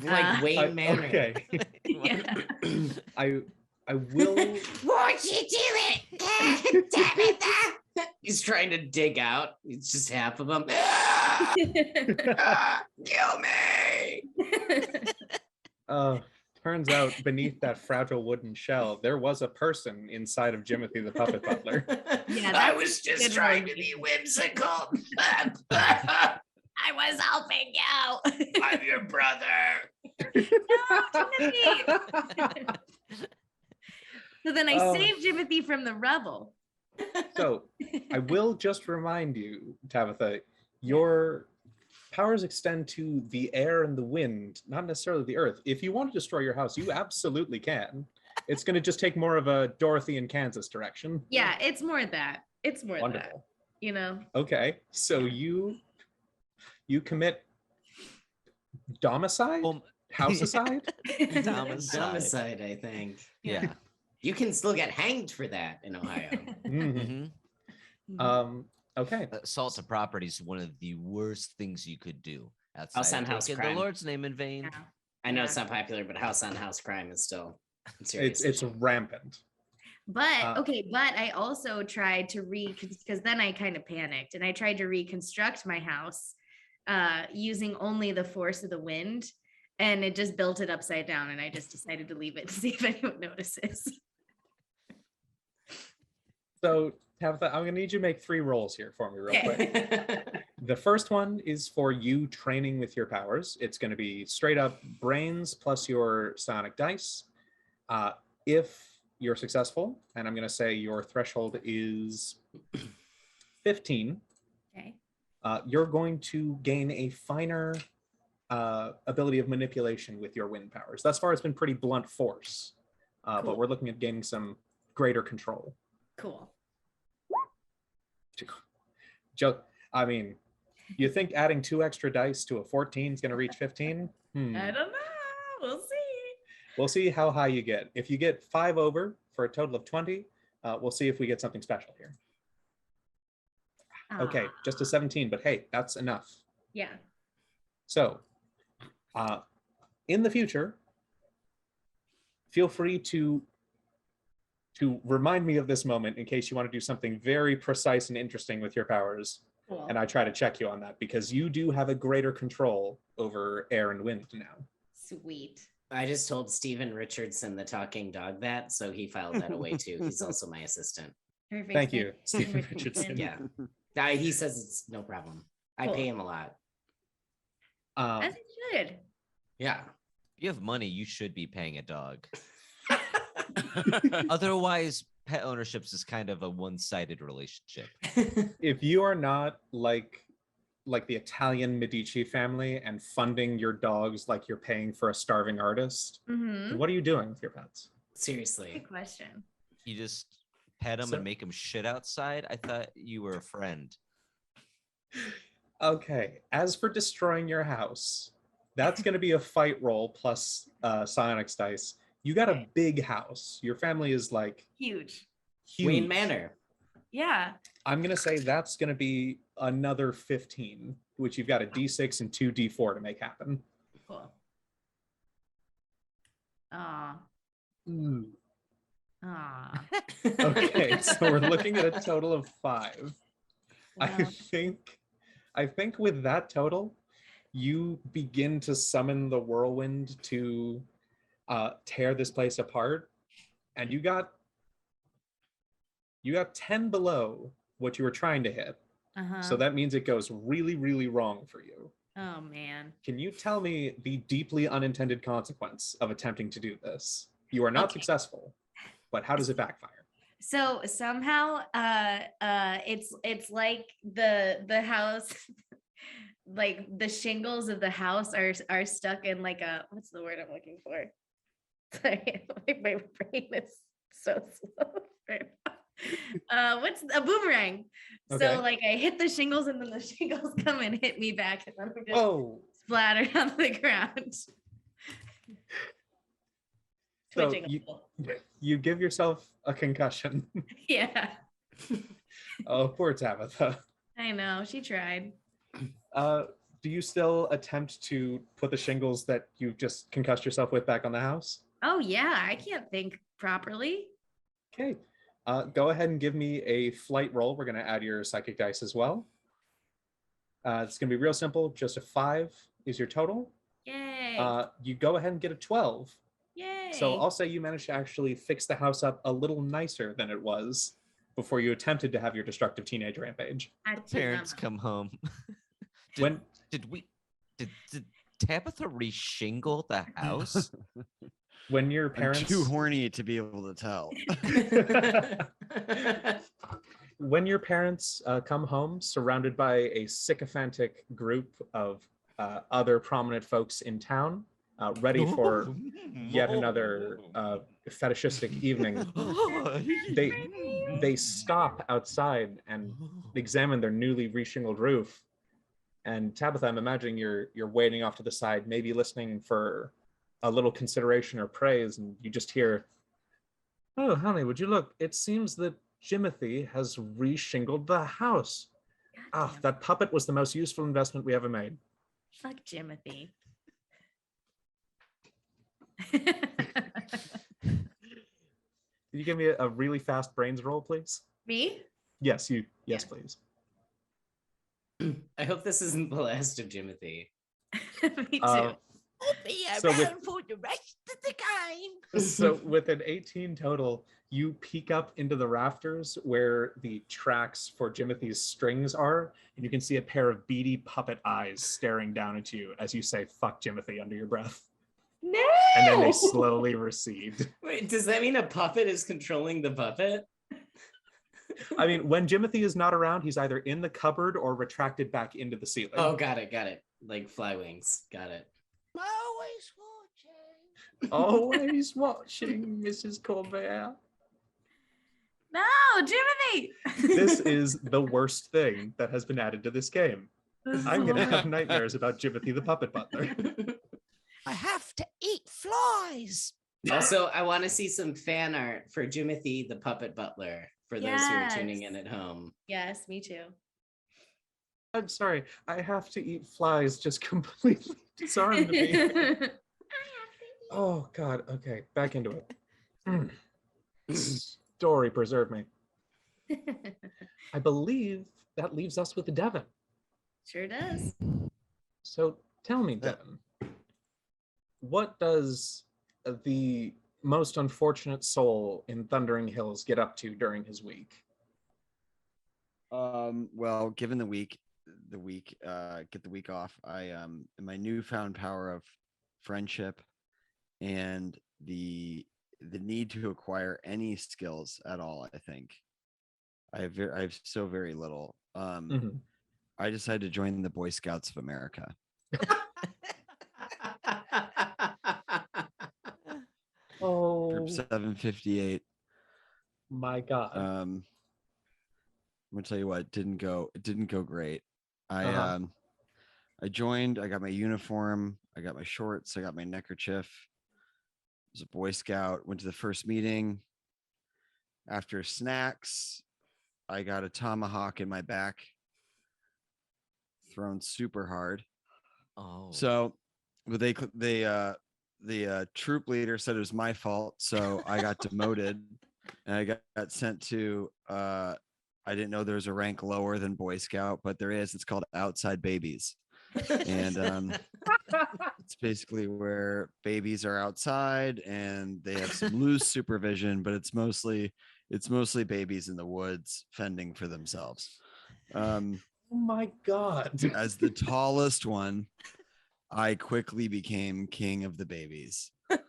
Like Wayne Manor. Okay. Yeah. I will. Won't you do it? Damn it. He's trying to dig out. It's just half of him. Kill me. Turns out beneath that fragile wooden shell, there was a person inside of Jimothy the puppet butler. Yeah, I that's was just good trying one. to be whimsical. I was helping you. I'm your brother. Timothy. So then I Oh. saved Timothy from the rubble. So I will just remind you, Tabitha, your powers extend to the air and the wind, not necessarily the earth. If you want to destroy your house, you absolutely can. It's going to just take more of a Dorothy in Kansas direction. Yeah, it's more that. It's more that, Wonderful. you know. Okay, so you commit domicide, housecide. Domicide, I think. Yeah. You can still get hanged for that in Ohio. Mhm. Mhm. Okay. Assault to property is one of the worst things you could do outside House on of house taking crime. the Lord's name in vain. Yeah. I know Yeah. it's not popular, but house on house crime is still a serious It's issue. rampant. But okay, but I also tried to because then I kind of panicked and I tried to reconstruct my house using only the force of the wind, and it just built it upside down, and I just decided to leave it to see if anyone notices. So, Tabitha, I'm going to need you to make 3 rolls here for me real quick. The first one is for you training with your powers. It's going to be straight up brains plus your psionic dice. If you're successful, and I'm going to say your threshold is 15, Okay. you're going to gain a finer ability of manipulation with your wind powers. Thus far, it's been pretty blunt force, Cool. but we're looking at gaining some greater control. Cool. I mean, you think adding 2 extra dice to a 14 is going to reach 15? I don't know. We'll see. We'll see how high you get. If you get 5 over for a total of 20, we'll see if we get something special here. Okay, just a 17, but hey, that's enough. Yeah. So, in the future, feel free to remind me of this moment in case you want to do something very precise and interesting with your powers Cool. And I try to check you on that because you do have a greater control over air and wind now. Sweet. I just told Stephen Richardson, the talking dog, that, so he filed that away too. He's also my assistant. Perfect. Thank you, Stephen Richardson. Richardson. Yeah. He says it's no problem. I Cool. pay him a lot. As it should. Yeah. If you have money, you should be paying a dog. Otherwise, pet ownerships is kind of a one-sided relationship. If you are not like the Italian Medici family and funding your dogs like you're paying for a starving artist, then what are you doing with your pets? Seriously. Good question. You just pet them and make them shit outside? I thought you were a friend. Okay, as for destroying your house, that's going to be a fight roll plus psionics dice. You got a big house. Your family is like Huge. Wayne Manor. Yeah. I'm going to say that's going to be another 15, which you've got a D6 and 2 D4 to make happen. Cool. Aw. Aw. Okay, so we're looking at a total of 5. Wow. I think with that total, you begin to summon the whirlwind to tear this place apart, and you got 10 below what you were trying to hit. So that means it goes really, really wrong for you. Oh man. Can you tell me the deeply unintended consequence of attempting to do this? You are not successful, but how does it backfire? So somehow it's like the house like the shingles of the house are stuck in like a, what's the word I'm looking for? Sorry, my brain is so slow right now. What's a boomerang? Okay. So like I hit the shingles and then the shingles come and hit me back and then I'm just splattered on the ground. So Twitching a little. you give yourself a concussion. Yeah, Oh, poor Tabitha. I know. She tried. Do you still attempt to put the shingles that you just concussed yourself with back on the house? Oh yeah, I can't think properly. Okay. Go ahead and give me a flight roll. We're going to add your psychic dice as well. It's going to be real simple. Just a 5 is your total. Yay. You go ahead and get a 12. Yay. So I'll say you managed to actually fix the house up a little nicer than it was before you attempted to have your destructive teenage rampage. Parents come home. Did Tabitha reshingle the house? When your I'm parents too horny to be able to tell. when your parents come home surrounded by a sycophantic group of other prominent folks in town, ready for yet another fetishistic evening, they stop outside and examine their newly reshingled roof. And Tabitha, I'm imagining you're waiting off to the side, maybe listening for a little consideration or praise, and you just hear, "Oh, honey, would you look? It seems that Jimothy has reshingled the house. Ah, that puppet was the most useful investment we ever made." Fuck Jimothy. Can you give me a really fast brains roll, please? Me? Yes, you. Yes, please. I hope this isn't the last of Jimothy. Me too. Be So with- around for the rest of the game. So with an 18 total, you peek up into the rafters where the tracks for Jimothy's strings are, and you can see a pair of beady puppet eyes staring down at you as you say, "Fuck Jimothy," under your breath. No. And then they slowly recede. Wait, does that mean a puppet is controlling the puppet? I mean, when Jimothy is not around, he's either in the cupboard or retracted back into the ceiling. Oh, got it. Like fly wings. Got it. Always watching. Always watching, Mrs. Colbert. No, Jimothy. This is the worst thing that has been added to this game. I'm going to have nightmares about Jimothy the Puppet Butler. I have to eat flies. Also, I want to see some fan art for Jimothy the Puppet Butler for those who are tuning in Yes. at home. Yes, me too. I'm sorry, I have to eat flies just completely disarmed me. Oh, God. Okay, back into it. Story preserve me. I believe that leaves us with Devin. Sure does. So tell me, Yeah. Devin, what does the most unfortunate soul in Thundering Hills get up to during his week? Well, given the week, get the week off. In my newfound power of friendship and the need to acquire any skills at all, I think I have so very little. Mhm. I decided to join the Boy Scouts of America. Oh 758. my God. I'm gonna tell you what, it didn't go great. Uh-huh. I joined, I got my uniform, I got my shorts, I got my neckerchief. I was a Boy Scout, went to the first meeting. After snacks, I got a tomahawk in my back, thrown super hard. Oh. So but the troop leader said it was my fault, so I got demoted and I got sent to I didn't know there was a rank lower than Boy Scout, but there is. It's called Outside Babies. And it's basically where babies are outside and they have some loose supervision, but it's mostly babies in the woods fending for themselves. Oh my God. As the tallest one, I quickly became king of the babies. It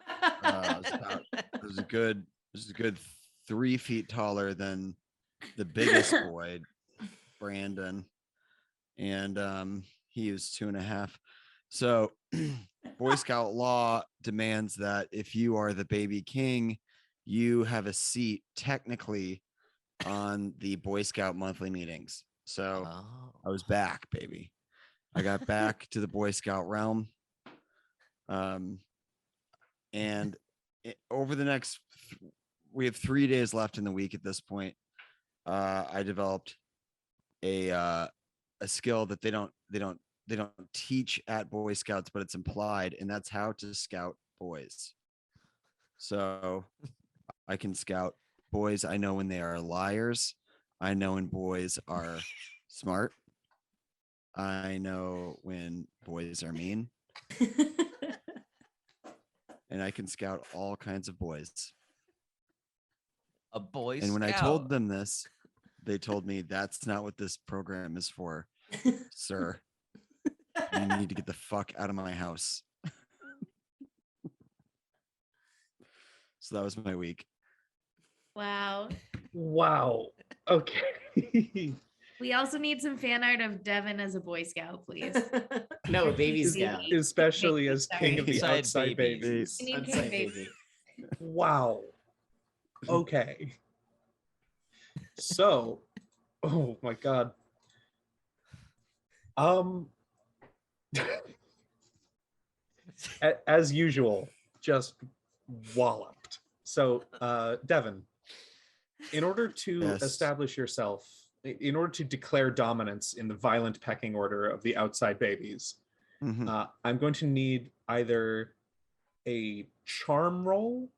was a good 3 feet taller than the biggest boy, Brandon, and he was 2.5. So Boy Scout law demands that if you are the baby king, you have a seat technically on the Boy Scout monthly meetings. So I was back, baby. I got back to the Boy Scout realm. And over the next, we have 3 days left in the week at this point. I developed a skill that they don't teach at Boy Scouts, but it's implied, and that's how to scout boys. So I can scout boys. I know when they are liars. I know when boys are smart. I know when boys are mean. And I can scout all kinds of boys. A Boy And when I Scout. told them this, they told me that's not what this program is for, sir. You need to get the fuck out of my house. So that was my week. Wow. Wow. Okay. We also need some fan art of Devin as a Boy Scout, please. No, baby scout. Especially as king of the Outside outside babies. babies. We need Outside king baby. baby. Wow. Okay. So, oh my God. As usual, just walloped. So, Devin, in order to Yes. establish yourself, in order to declare dominance in the violent pecking order of the outside babies, Mhm. I'm going to need either a charm roll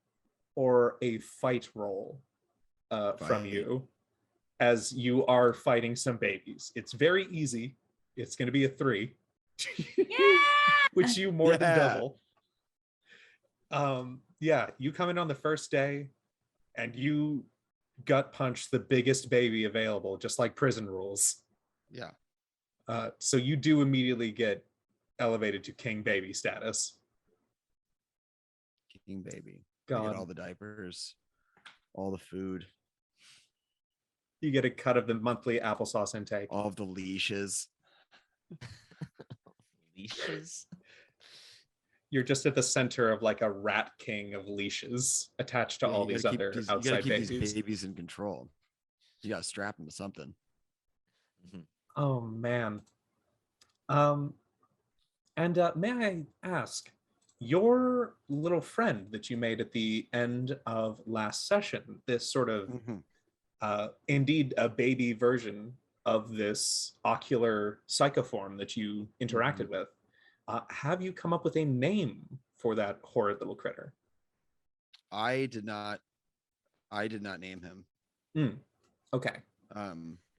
or a fight roll from Fight. you, as you are fighting some babies. It's very easy. It's going to be a 3, which you more than Yeah. double. Yeah, you come in on the first day and you gut punch the biggest baby available, just like prison rules. Yeah. So you do immediately get elevated to king baby status. King baby. I God. get all the diapers, all the food, You get a cut of the monthly applesauce intake. all of the leashes. Leashes. You're just at the center of like a rat king of leashes attached to Yeah, all you these gotta keep other these- you gotta outside keep babies. these babies in control. You gotta strap them to something. Oh man. And may I ask, your little friend that you made at the end of last session, this sort of Mhm. indeed a baby version of this ocular psychoform that you interacted with, have you come up with a name for that horrid little critter? I did not name him. Okay.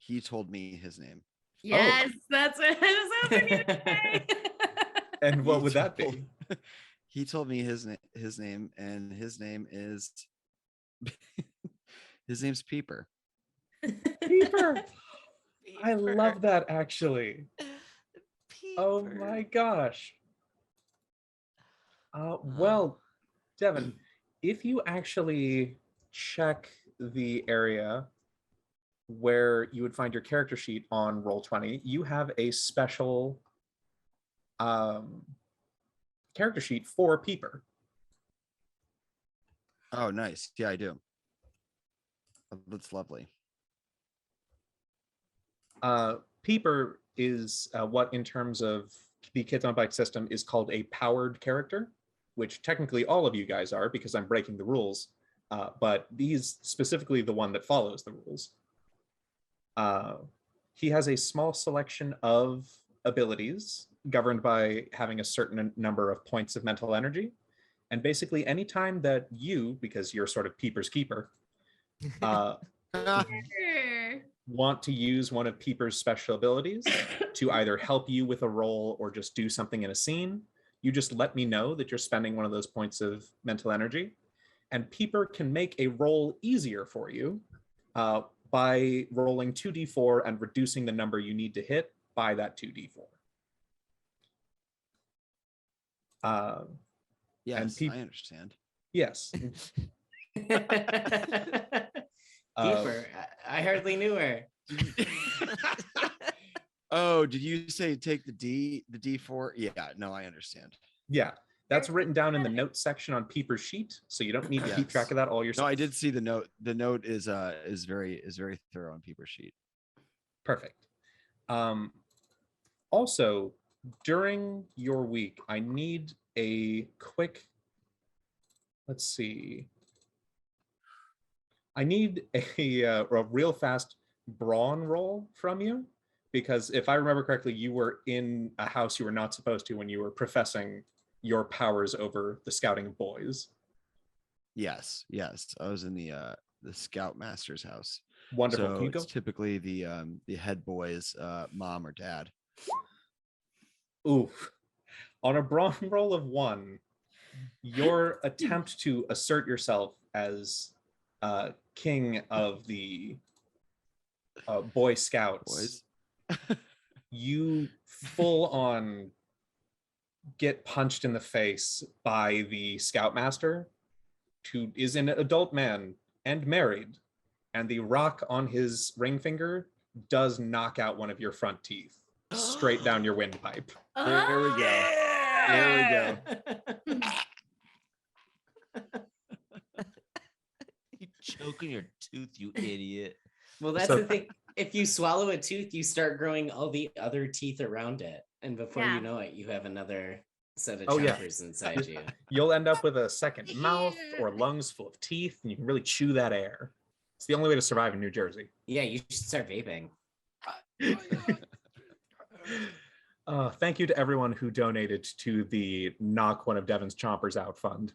he told me his name. Yes, that's what I was hoping you would say. And what would that told- be? He told me his name, and his name is his name's Peeper. Peeper. I love that actually. Oh my gosh. Well, Devin, if you actually check the area where you would find your character sheet on Roll20, you have a special character sheet for Peeper. Oh, nice. Yeah, I do. That's lovely. Peeper is what, in terms of the Kids on Bike system, is called a powered character, which technically all of you guys are because I'm breaking the rules. But he's specifically the one that follows the rules. He has a small selection of abilities governed by having a certain number of points of mental energy. And basically anytime that you, because you're sort of Peeper's keeper, want to use one of Peeper's special abilities to either help you with a roll or just do something in a scene, you just let me know that you're spending one of those points of mental energy. And Peeper can make a roll easier for you by rolling 2d4 and reducing the number you need to hit by that 2d4. Yes, and I understand. Yes. Peeper, I hardly knew her. Oh, did you say take the D4? Yeah, no, I understand. Yeah, that's written down in the notes section on Peeper's sheet, so you don't need to keep track of that all yourself. No, I did see the note. The note is very thorough on Peeper's sheet. Perfect. Also, during your week, I need a quick, let's see. I need a real fast brawn roll from you, because if I remember correctly, you were in a house you were not supposed to when you were professing your powers over the scouting boys. Yes. I was in the scoutmaster's house. Wonderful. So Can you go? it's typically the head boy's mom or dad. Ooh. On a brawn roll of 1, your attempt to assert yourself as king of the Boy Scouts, you full on get punched in the face by the Scoutmaster, who is an adult man and married, and the rock on his ring finger does knock out one of your front teeth straight down your windpipe. There we go. There we go. You choking your tooth, you idiot. Well, that's So- the thing. If you swallow a tooth, you start growing all the other teeth around it. And before you know it, you have another set of choppers inside you. You'll end up with a second mouth or lungs full of teeth, and you can really chew that air. It's the only way to survive in New Jersey. Yeah, you should start vaping. Thank you to everyone who donated to the Knock One of Devin's Chompers Out fund.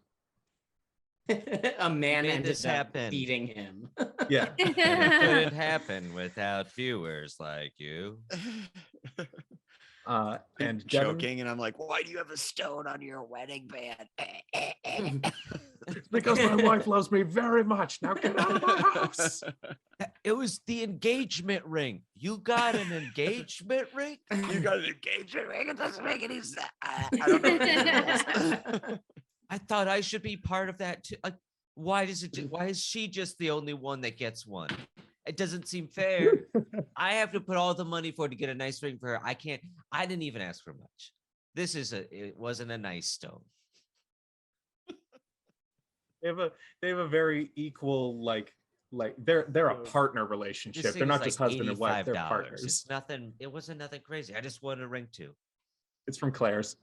A man Made ended this up happen. beating him. Yeah. And it couldn't happen without viewers like you. And Devin, Choking, and I'm like, why do you have a stone on your wedding band? because my wife loves me very much. Now get out of my house. It was the engagement ring. You got an engagement ring? You got an engagement ring? It doesn't make any sense. I don't know. I thought I should be part of that too. Like, why is she just the only one that gets one? It doesn't seem fair. I have to put all the money for it to get a nice ring for her. I didn't even ask for much. It wasn't a nice stone. They have a very equal, like they're a partner This relationship. thing They're is not like just husband and wife, they're $85. partners. It's nothing. It wasn't nothing crazy. I just wanted a ring too. It's from Claire's.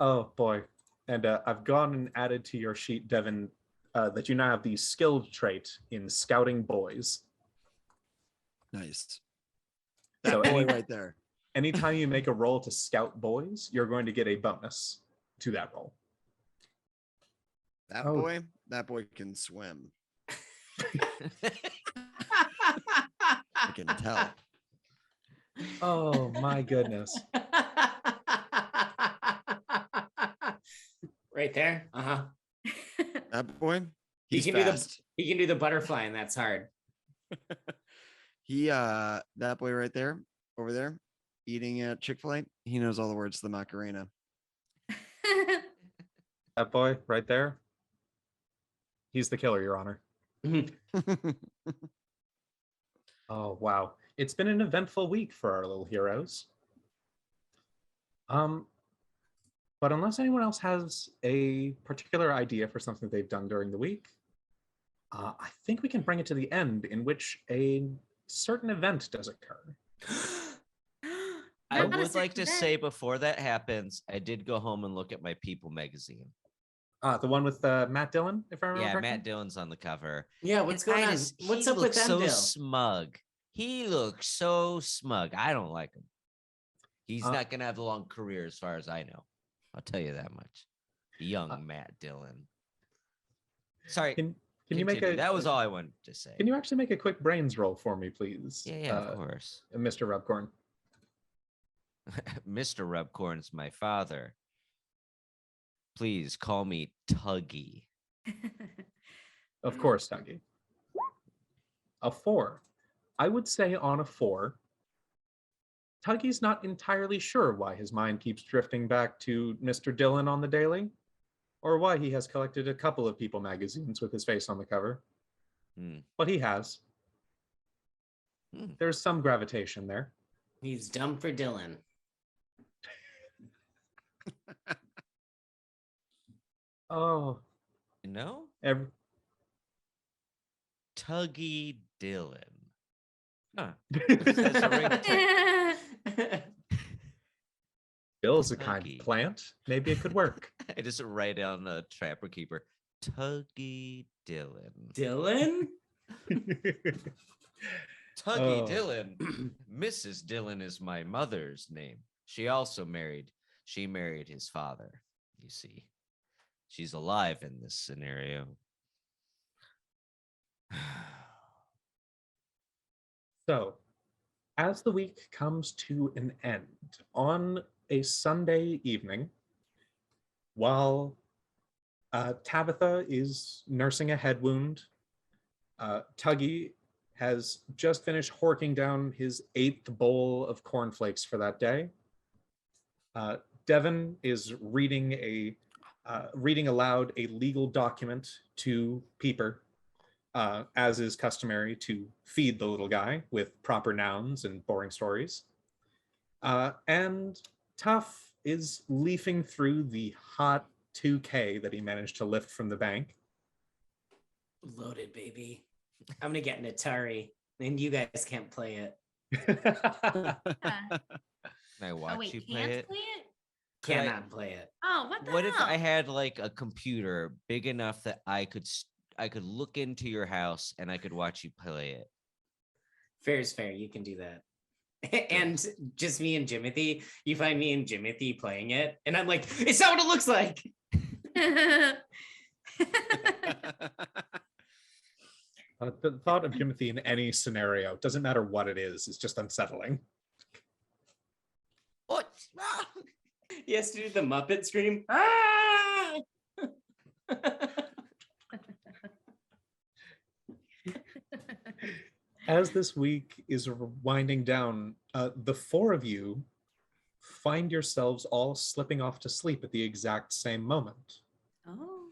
Oh boy. And I've gone and added to your sheet, Devin, that you now have the skilled trait in scouting boys. Nice. So That boy right there. anytime you make a roll to scout boys, you're going to get a bonus to that roll. That boy can swim. I can tell. Oh my goodness. Right there. Uh-huh. That boy, He he's can fast. he can do the butterfly, and that's hard. That boy right there, over there, eating at Chick-fil-A, he knows all the words to the Macarena. That boy right there. He's the killer, Your Honor. Oh, wow. It's been an eventful week for our little heroes. But unless anyone else has a particular idea for something they've done during the week, I think we can bring it to the end in which a certain event does occur. I Not a would like to certain say before that happens, I did go home and look at my People magazine. The one with Matt Dillon, if I remember Yeah, correctly? Matt Dillon's on the cover. Yeah, what's And going on? What's up with them, so Bill? smug. He looks so smug. I don't like him. He's not going to have a long career as far as I know. I'll tell you that much. Young Matt Dillon. Sorry. Can you make a... That was all I wanted to say. Can you actually make a quick brains roll for me, please? Yeah, of course. Mr. Rubcorn. Mr. Rubcorn's my father. Please call me Tuggy. Of course, Dougie. A 4. I would say on a 4, Tuggy's not entirely sure why his mind keeps drifting back to Mr. Dillon on the daily, or why he has collected a couple of People magazines with his face on the cover. But he has. There's some gravitation there. He's dumb for Dylan. Oh. No? Every... Tuggy Dillon. Huh. Bill's a kind of plant. Maybe it could work. I just write down a Trapper Keeper. Tuggy Dillon. Dylan? Tuggy Dillon. Mrs. Dillon is my mother's name. She married his father, you see. She's alive in this scenario. So, as the week comes to an end, on a Sunday evening, while Tabitha is nursing a head wound, Tuggy has just finished horking down his 8th bowl of cornflakes for that day. Devin is reading aloud a legal document to Peeper, as is customary to feed the little guy with proper nouns and boring stories. And Tuff is leafing through the hot 2K that he managed to lift from the bank. Loaded, baby. I'm gonna get an Atari, and you guys can't play it. Can I watch you play it? Cannot play it. Oh, what the What hell? if I had like a computer big enough that I could look into your house and I could watch you play it? Fair is fair. You can do that. And just me and Jimothy, you find me and Jimothy playing it, and I'm like, it's not what it looks like. The thought of Jimothy in any scenario, doesn't matter what it is just unsettling. What's wrong? He has to do the Muppet scream. Ah! As this week is winding down, the 4 of you find yourselves all slipping off to sleep at the exact same moment. Oh.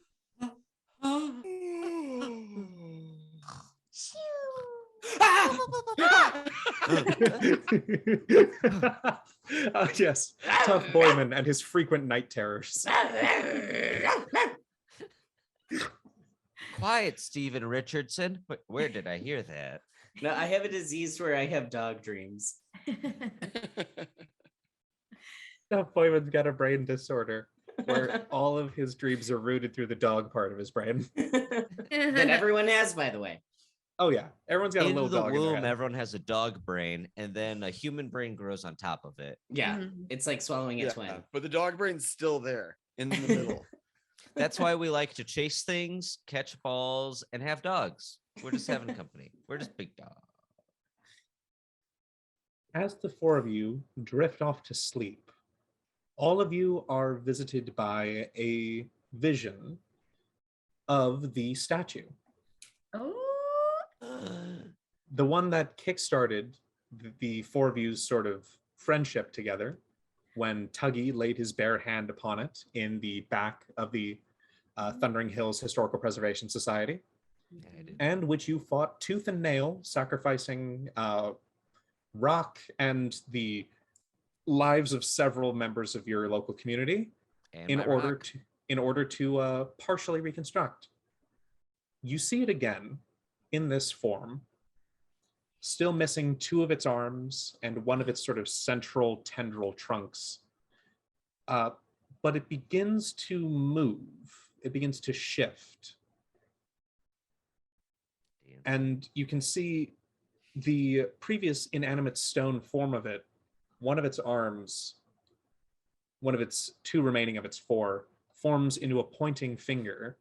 Yes, Tough Boyman and his frequent night terrors. Quiet, Stephen Richardson. Where did I hear that? No, I have a disease where I have dog dreams. Tough Boyman's got a brain disorder where all of his dreams are rooted through the dog part of his brain. That everyone has, by the way. Oh yeah, everyone's got a little dog in their womb, head. everyone has a dog brain, and then a human brain grows on top of it. Yeah, Mhm. it's like swallowing a twin. But the dog brain's still there in the middle. That's why we like to chase things, catch balls, and have dogs. We're just having company. We're just big dogs. as the four of you drift off to sleep, all of you are visited by a vision of the statue. Oh, The one that kickstarted the four of you's sort of friendship together when Tuggy laid his bare hand upon it in the back of the Thundering Hills Historical Preservation Society, and which you fought tooth and nail, sacrificing Rock and the lives of several members of your local community And in my order rock. to partially reconstruct. You see it again in this form, still missing two of its arms and one of its sort of central tendril trunks. But it begins to move. It begins to shift. And you can see the previous inanimate stone form of it, one of its arms, one of its two remaining of its four, forms into a pointing finger,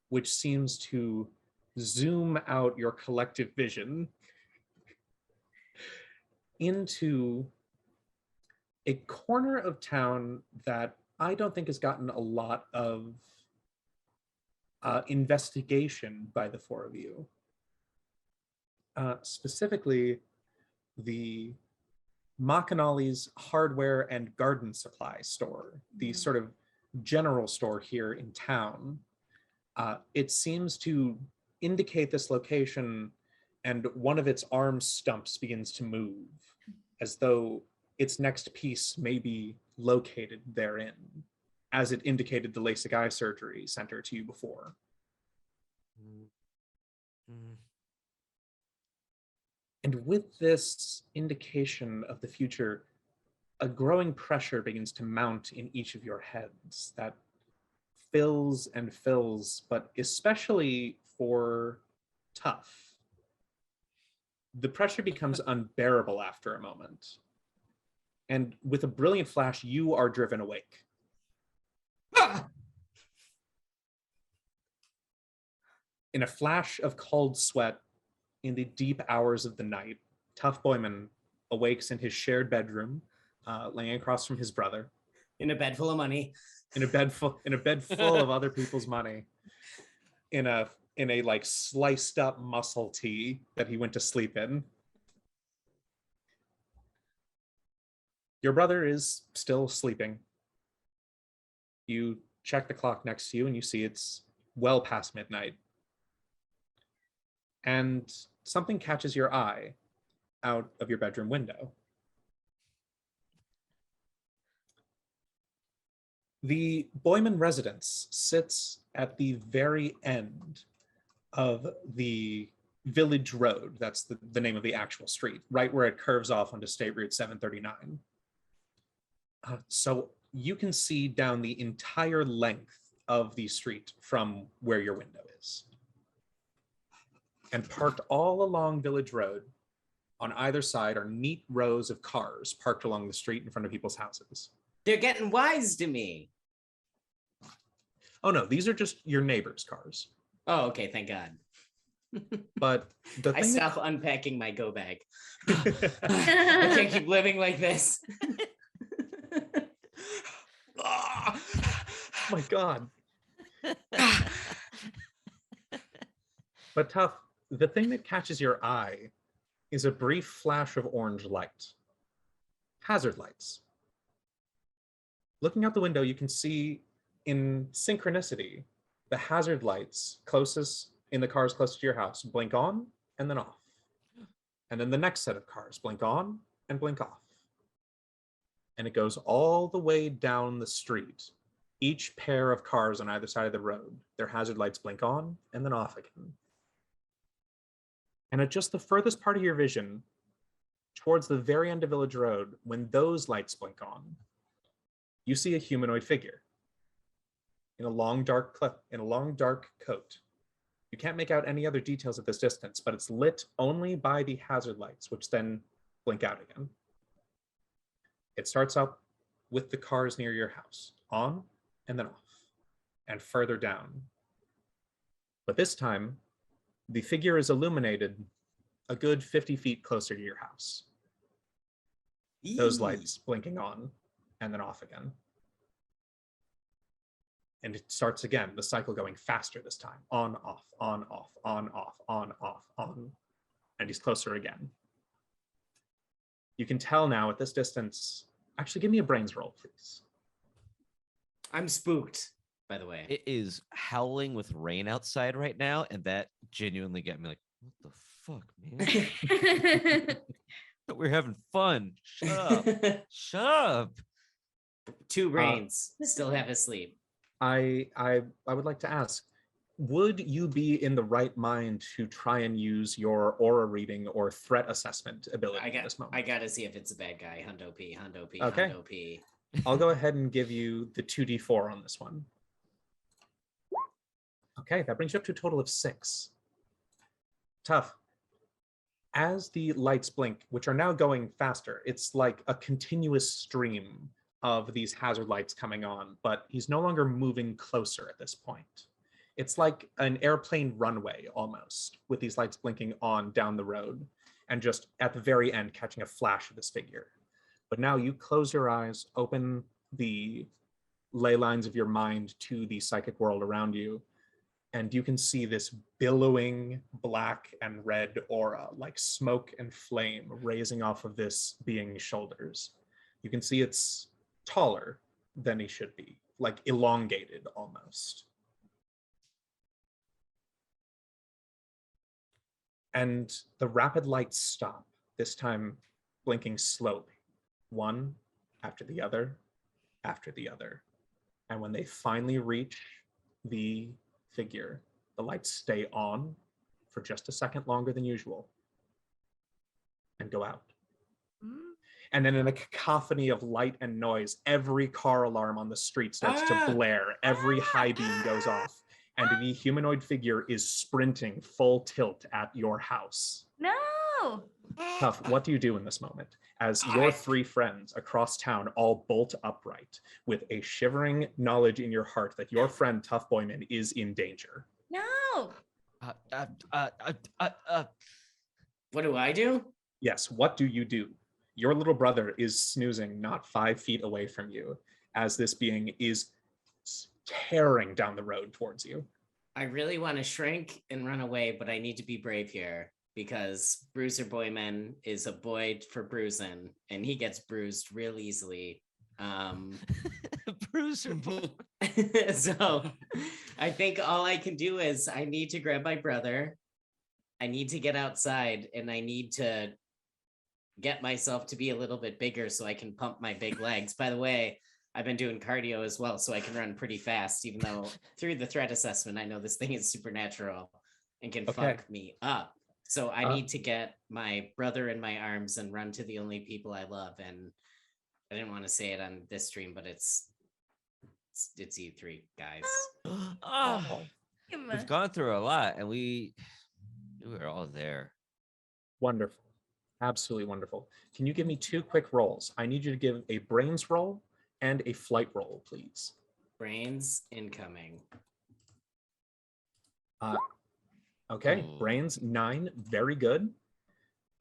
which seems to zoom out your collective vision into a corner of town that I don't think has gotten a lot of investigation by the four of you. Specifically, the Makanali's hardware and garden supply store, the sort of general store here in town. It seems to indicate this location, and one of its arm stumps begins to move, as though its next piece may be located therein, as it indicated the LASIK eye surgery center to you before. And with this indication of the future, a growing pressure begins to mount in each of your heads that fills and fills, but especially for Tough. The pressure becomes unbearable after a moment. And with a brilliant flash, you are driven awake. In a flash of cold sweat, in the deep hours of the night, Tough Boyman awakes in his shared bedroom, laying across from his brother. In a bed full of money. In a bed full of other people's money. In a like sliced up muscle tee that he went to sleep in. Your brother is still sleeping. You check the clock next to you and you see it's well past midnight. And something catches your eye out of your bedroom window. The Boyman residence sits at the very end of the village road. That's the name of the actual street, right where it curves off onto State Route 739. So you can see down the entire length of the street from where your window is. And parked all along Village Road on either side are neat rows of cars parked along the street in front of people's houses. They're getting wise to me. Oh no, these are just your neighbors' cars. Oh, okay, thank God. But the I thing stop unpacking my go bag. I can't keep living like this. oh my God. But Tough, the thing that catches your eye is a brief flash of orange light. Hazard lights. Looking out the window, you can see in synchronicity the hazard lights closest in the cars closest to your house blink on and then off. And then the next set of cars blink on and blink off. And it goes all the way down the street. Each pair of cars on either side of the road, their hazard lights blink on and then off again. And at just the furthest part of your vision, towards the very end of Village Road, when those lights blink on, you see a humanoid figure in a long dark coat. You can't make out any other details at this distance, but it's lit only by the hazard lights, which then blink out again. It starts up with the cars near your house, on and then off, and further down. But this time, the figure is illuminated a good 50 feet closer to your house. those lights blinking on and then off again. And it starts again, the cycle going faster this time. On, off, on, off, on, off, on, off, on. And he's closer again. You can tell now at this distance. Actually, give me a brains roll, please. I'm spooked, by the way. It is howling with rain outside right now, and that genuinely got me like, what the fuck, man? We're having fun. Shut up. Shut up. 2 brains still half asleep. I would like to ask, would you be in the right mind to try and use your aura reading or threat assessment ability at this moment? I gotta see if it's a bad guy. Hundo P, Hundo P, Okay. Hundo P. I'll go ahead and give you the 2d4 on this one. Okay, that brings you up to a total of 6. Tough. As the lights blink, which are now going faster, it's like a continuous stream of these hazard lights coming on, but he's no longer moving closer at this point. It's like an airplane runway almost, with these lights blinking on down the road, and just at the very end catching a flash of this figure. But now you close your eyes, open the ley lines of your mind to the psychic world around you, and you can see this billowing black and red aura, like smoke and flame, raising off of this being's shoulders. You can see it's taller than he should be, like elongated almost. And the rapid lights stop, this time blinking slowly, one after the other, after the other. And when they finally reach the figure, the lights stay on for just a second longer than usual and go out. And then in a cacophony of light and noise, every car alarm on the street starts to blare, every high beam goes off, and the humanoid figure is sprinting full tilt at your house. No. Tough, what do you do in this moment? As your 3 friends across town all bolt upright with a shivering knowledge in your heart that your friend Tough Boyman is in danger. No. What do I do? Yes, what do you do? Your little brother is snoozing not 5 feet away from you as this being is tearing down the road towards you. I really want to shrink and run away, but I need to be brave here because Bruiser Boyman is a boy for bruising, and he gets bruised real easily. Bruiser boy. So I think all I can do is I need to grab my brother. I need to get outside, and I need to get myself to be a little bit bigger so I can pump my big legs. By the way, I've been doing cardio as well, so I can run pretty fast, even though through the threat assessment, I know this thing is supernatural and can fuck me up. So I need to get my brother in my arms and run to the only people I love. And I didn't want to say it on this stream, but it's you 3 guys. We've gone through a lot, and we were all there. Wonderful. Absolutely wonderful. Can you give me 2 quick rolls? I need you to give a brains roll and a flight roll, please. Brains incoming. Okay, brains 9, very good.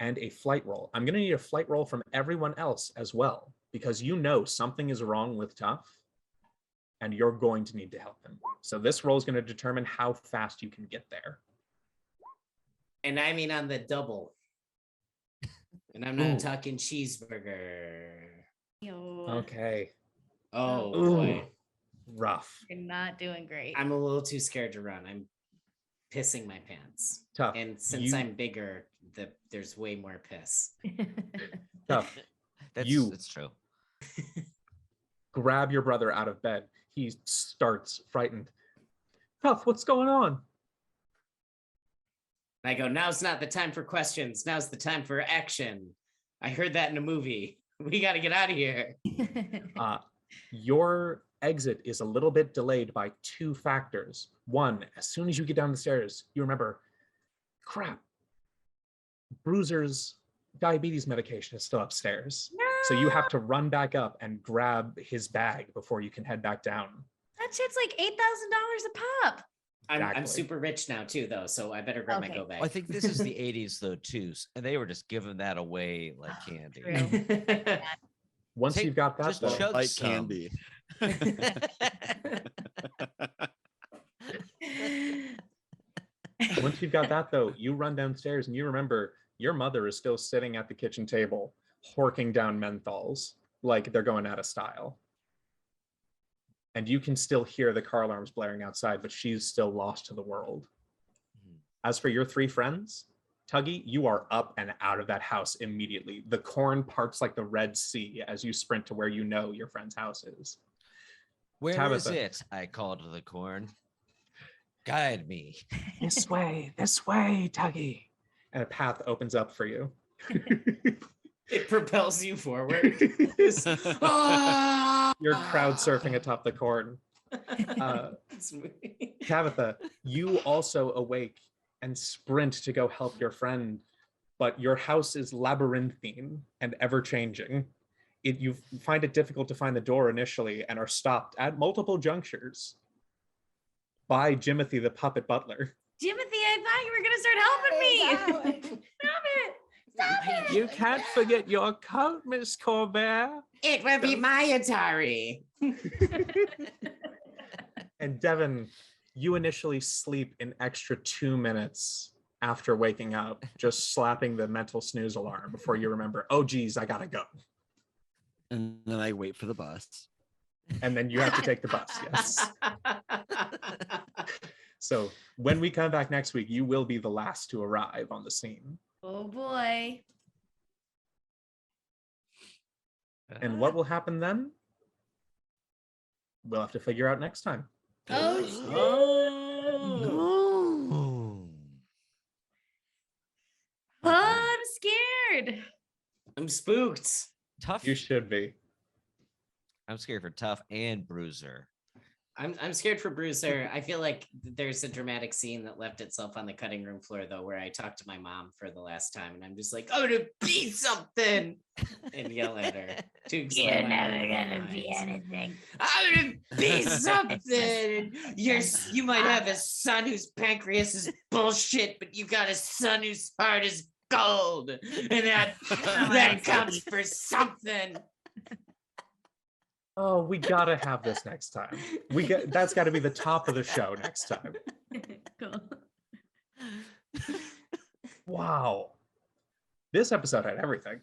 And a flight roll. I'm gonna need a flight roll from everyone else as well, because you know something is wrong with Tough, and you're going to need to help him. So this roll is gonna determine how fast you can get there. And I mean on the double. And I'm not talking cheeseburger. Okay. Oh boy. Rough. You're not doing great. I'm a little too scared to run. I'm pissing my pants. Tough. And since I'm bigger, there's way more piss. Tough. That's true. Grab your brother out of bed. He starts frightened. Tough, what's going on? I go, now's not the time for questions. Now's the time for action. I heard that in a movie. We got to get out of here. Your exit is a little bit delayed by 2 factors. One, as soon as you get down the stairs, you remember, crap, Bruiser's diabetes medication is still upstairs. No! So you have to run back up and grab his bag before you can head back down. That shit's like $8,000 a pop. I'm Exactly. super rich now too, though, so I better grab my Okay. go bag. I think this is the 80s though too, and they were just giving that away like candy. True. Once Take- you've got that, just though, chug Like some. candy. once you've got that, though, you run downstairs and you remember your mother is still sitting at the kitchen table, horking down menthols like they're going out of style. And you can still hear the car alarms blaring outside, but she's still lost to the world. As for your three friends, Tuggy, you are up and out of that house immediately. The corn parts like the Red Sea as you sprint to where you know your friend's house is. Where is Tabitha. it? I called to the corn. Guide me. This way, Tuggy. And a path opens up for you. It propels you forward. You're crowd surfing atop the corn. Tabitha, you also awake and sprint to go help your friend, but your house is labyrinthine and ever-changing. You find it difficult to find the door initially and are stopped at multiple junctures by Jimothy the puppet butler. Jimothy, I thought you were gonna start helping me. Stop it. Stop it. You can't forget your coat, Miss Corbett. It will be my Atari. And Devin, you initially sleep an extra 2 minutes after waking up, just slapping the mental snooze alarm before you remember, oh geez, I gotta go. And then I wait for the bus. And then you have to take the bus, yes. So when we come back next week, you will be the last to arrive on the scene. Oh boy. And what will happen then? We'll have to figure out next time. Oh, I'm scared. I'm spooked. Tough. You should be. I'm scared for Tough and Bruiser. I'm scared for Bruiser. I feel like there's a dramatic scene that left itself on the cutting room floor, though, where I talked to my mom for the last time, and I'm just like, I'm gonna be something, and yell at her. You're never gonna be anything. I'm gonna be something. You might have a son whose pancreas is bullshit, but you got a son whose heart is gold, and that counts for something. Oh, we gotta have this next time. That's got to be the top of the show next time. Cool. Wow. This episode had everything.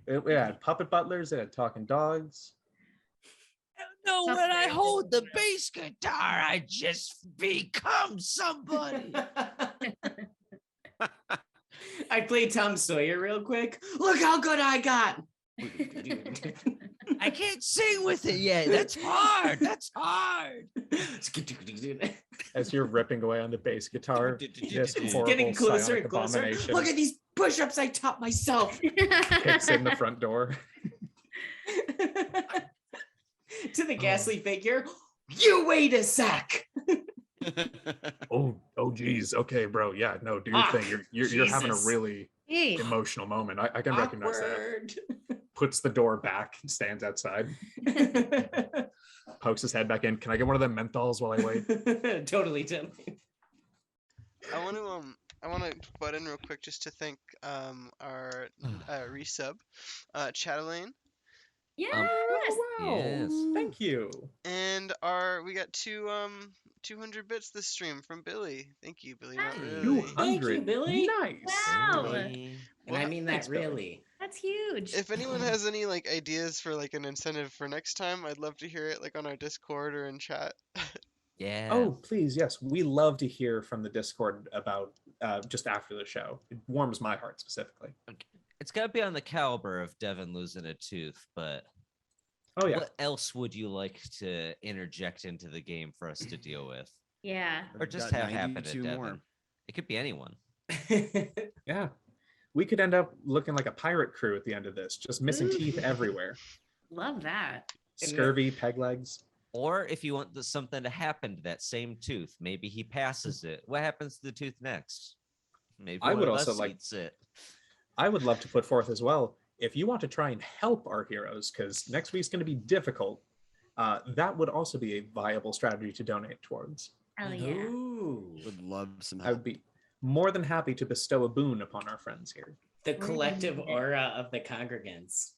It had puppet butlers, it had talking dogs. No, when I hold the bass guitar, I just become somebody. I played Tom Sawyer real quick. Look how good I got. I can't sing with it yet. That's hard. That's hard. As you're ripping away on the bass guitar, this horrible Getting closer psionic and closer. abomination Look at these push-ups I taught myself. kicks in the front door. To the ghastly figure. You wait a sec. Oh geez. Okay, bro. Yeah, no, do your thing. You're having a Jesus. really Hey. emotional moment. I can recognize that. Awkward. Puts the door back, stands outside, pokes his head back in. Can I get one of them menthols while I wait? Totally, Tim. I want to butt in real quick just to thank our resub, Chatelaine, Yes. Wow. Yes. Thank you. and we got 200 bits this stream from Billy. Thank you, Billy. Not Nice. really. 200. Billy. Nice. Wow. And I mean that Thanks, Billy. really. That's huge. If anyone has any ideas for an incentive for next time, I'd love to hear it on our Discord or in chat. Yeah. Oh, please, yes. We love to hear from the Discord about just after the show. It warms my heart specifically. It's got to be on the caliber of Devin losing a tooth, but Oh yeah. what else would you like to interject into the game for us to deal with? Yeah. Or just Got have happen to 92 Devin? more. It could be anyone. Yeah. We could end up looking like a pirate crew at the end of this, just missing teeth everywhere. Love that. Scurvy, peg legs. Or if you want something to happen to that same tooth, maybe he passes it. What happens to the tooth next? Maybe I one would of also us like- eats it. I would love to put forth as well, if you want to try and help our heroes, because next week's going to be difficult, that would also be a viable strategy to donate towards. Hell yeah. Ooh. Ooh. Would love some I help. would be more than happy to bestow a boon upon our friends here. The We're gonna collective need it. aura of the congregants.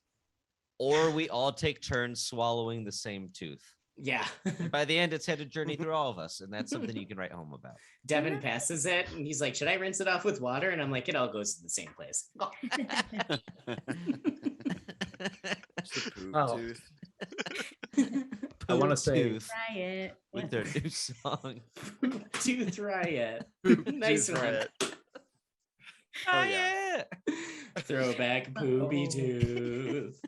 Or we all take turns swallowing the same tooth. Yeah. And by the end, it's had a journey through all of us, and that's something you can write home about. Devin passes it and he's like, should I rinse it off with water? And I'm like, it all goes to the same place. It's the poop Oh. tooth. I wanna Poop say- Tooth Try it. with their new song. Tooth riot. Poop Nice tooth one. riot. Oh yeah. Throwback poopy Oh. tooth.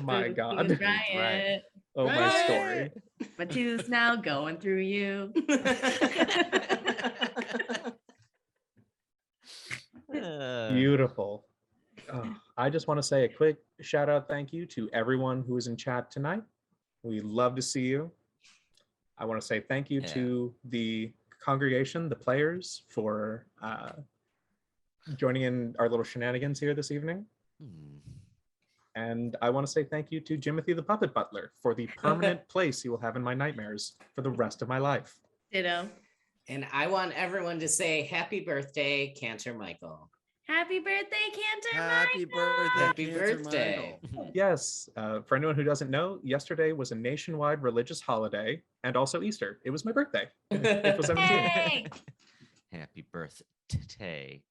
My Tooth God. riot. Oh, my Right. story. My tooth's now going through you. Beautiful. I just want to say a quick shout out thank you to everyone who is in chat tonight. We love to see you. I want to say thank you Yeah. to the congregation, the players, for joining in our little shenanigans here this evening. Hmm. And I want to say thank you to Jimothy the Puppet Butler for the permanent place he will have in my nightmares for the rest of my life. Ditto. And I want everyone to say happy birthday, Cantor Michael. Happy birthday, Cantor Happy Michael. birthday, Happy Cancer birthday. Michael. Yes, for anyone who doesn't know, yesterday was a nationwide religious holiday and also Easter. It was my birthday, April 17th. Hey. Happy birthday.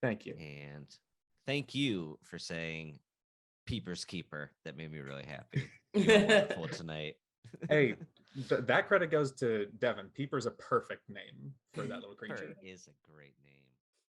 Thank you. And thank you for saying Peeper's Keeper. That made me really happy. You were wonderful tonight. Hey, that credit goes to Devin. Peeper's a perfect name for that little creature. Peeper is a great name.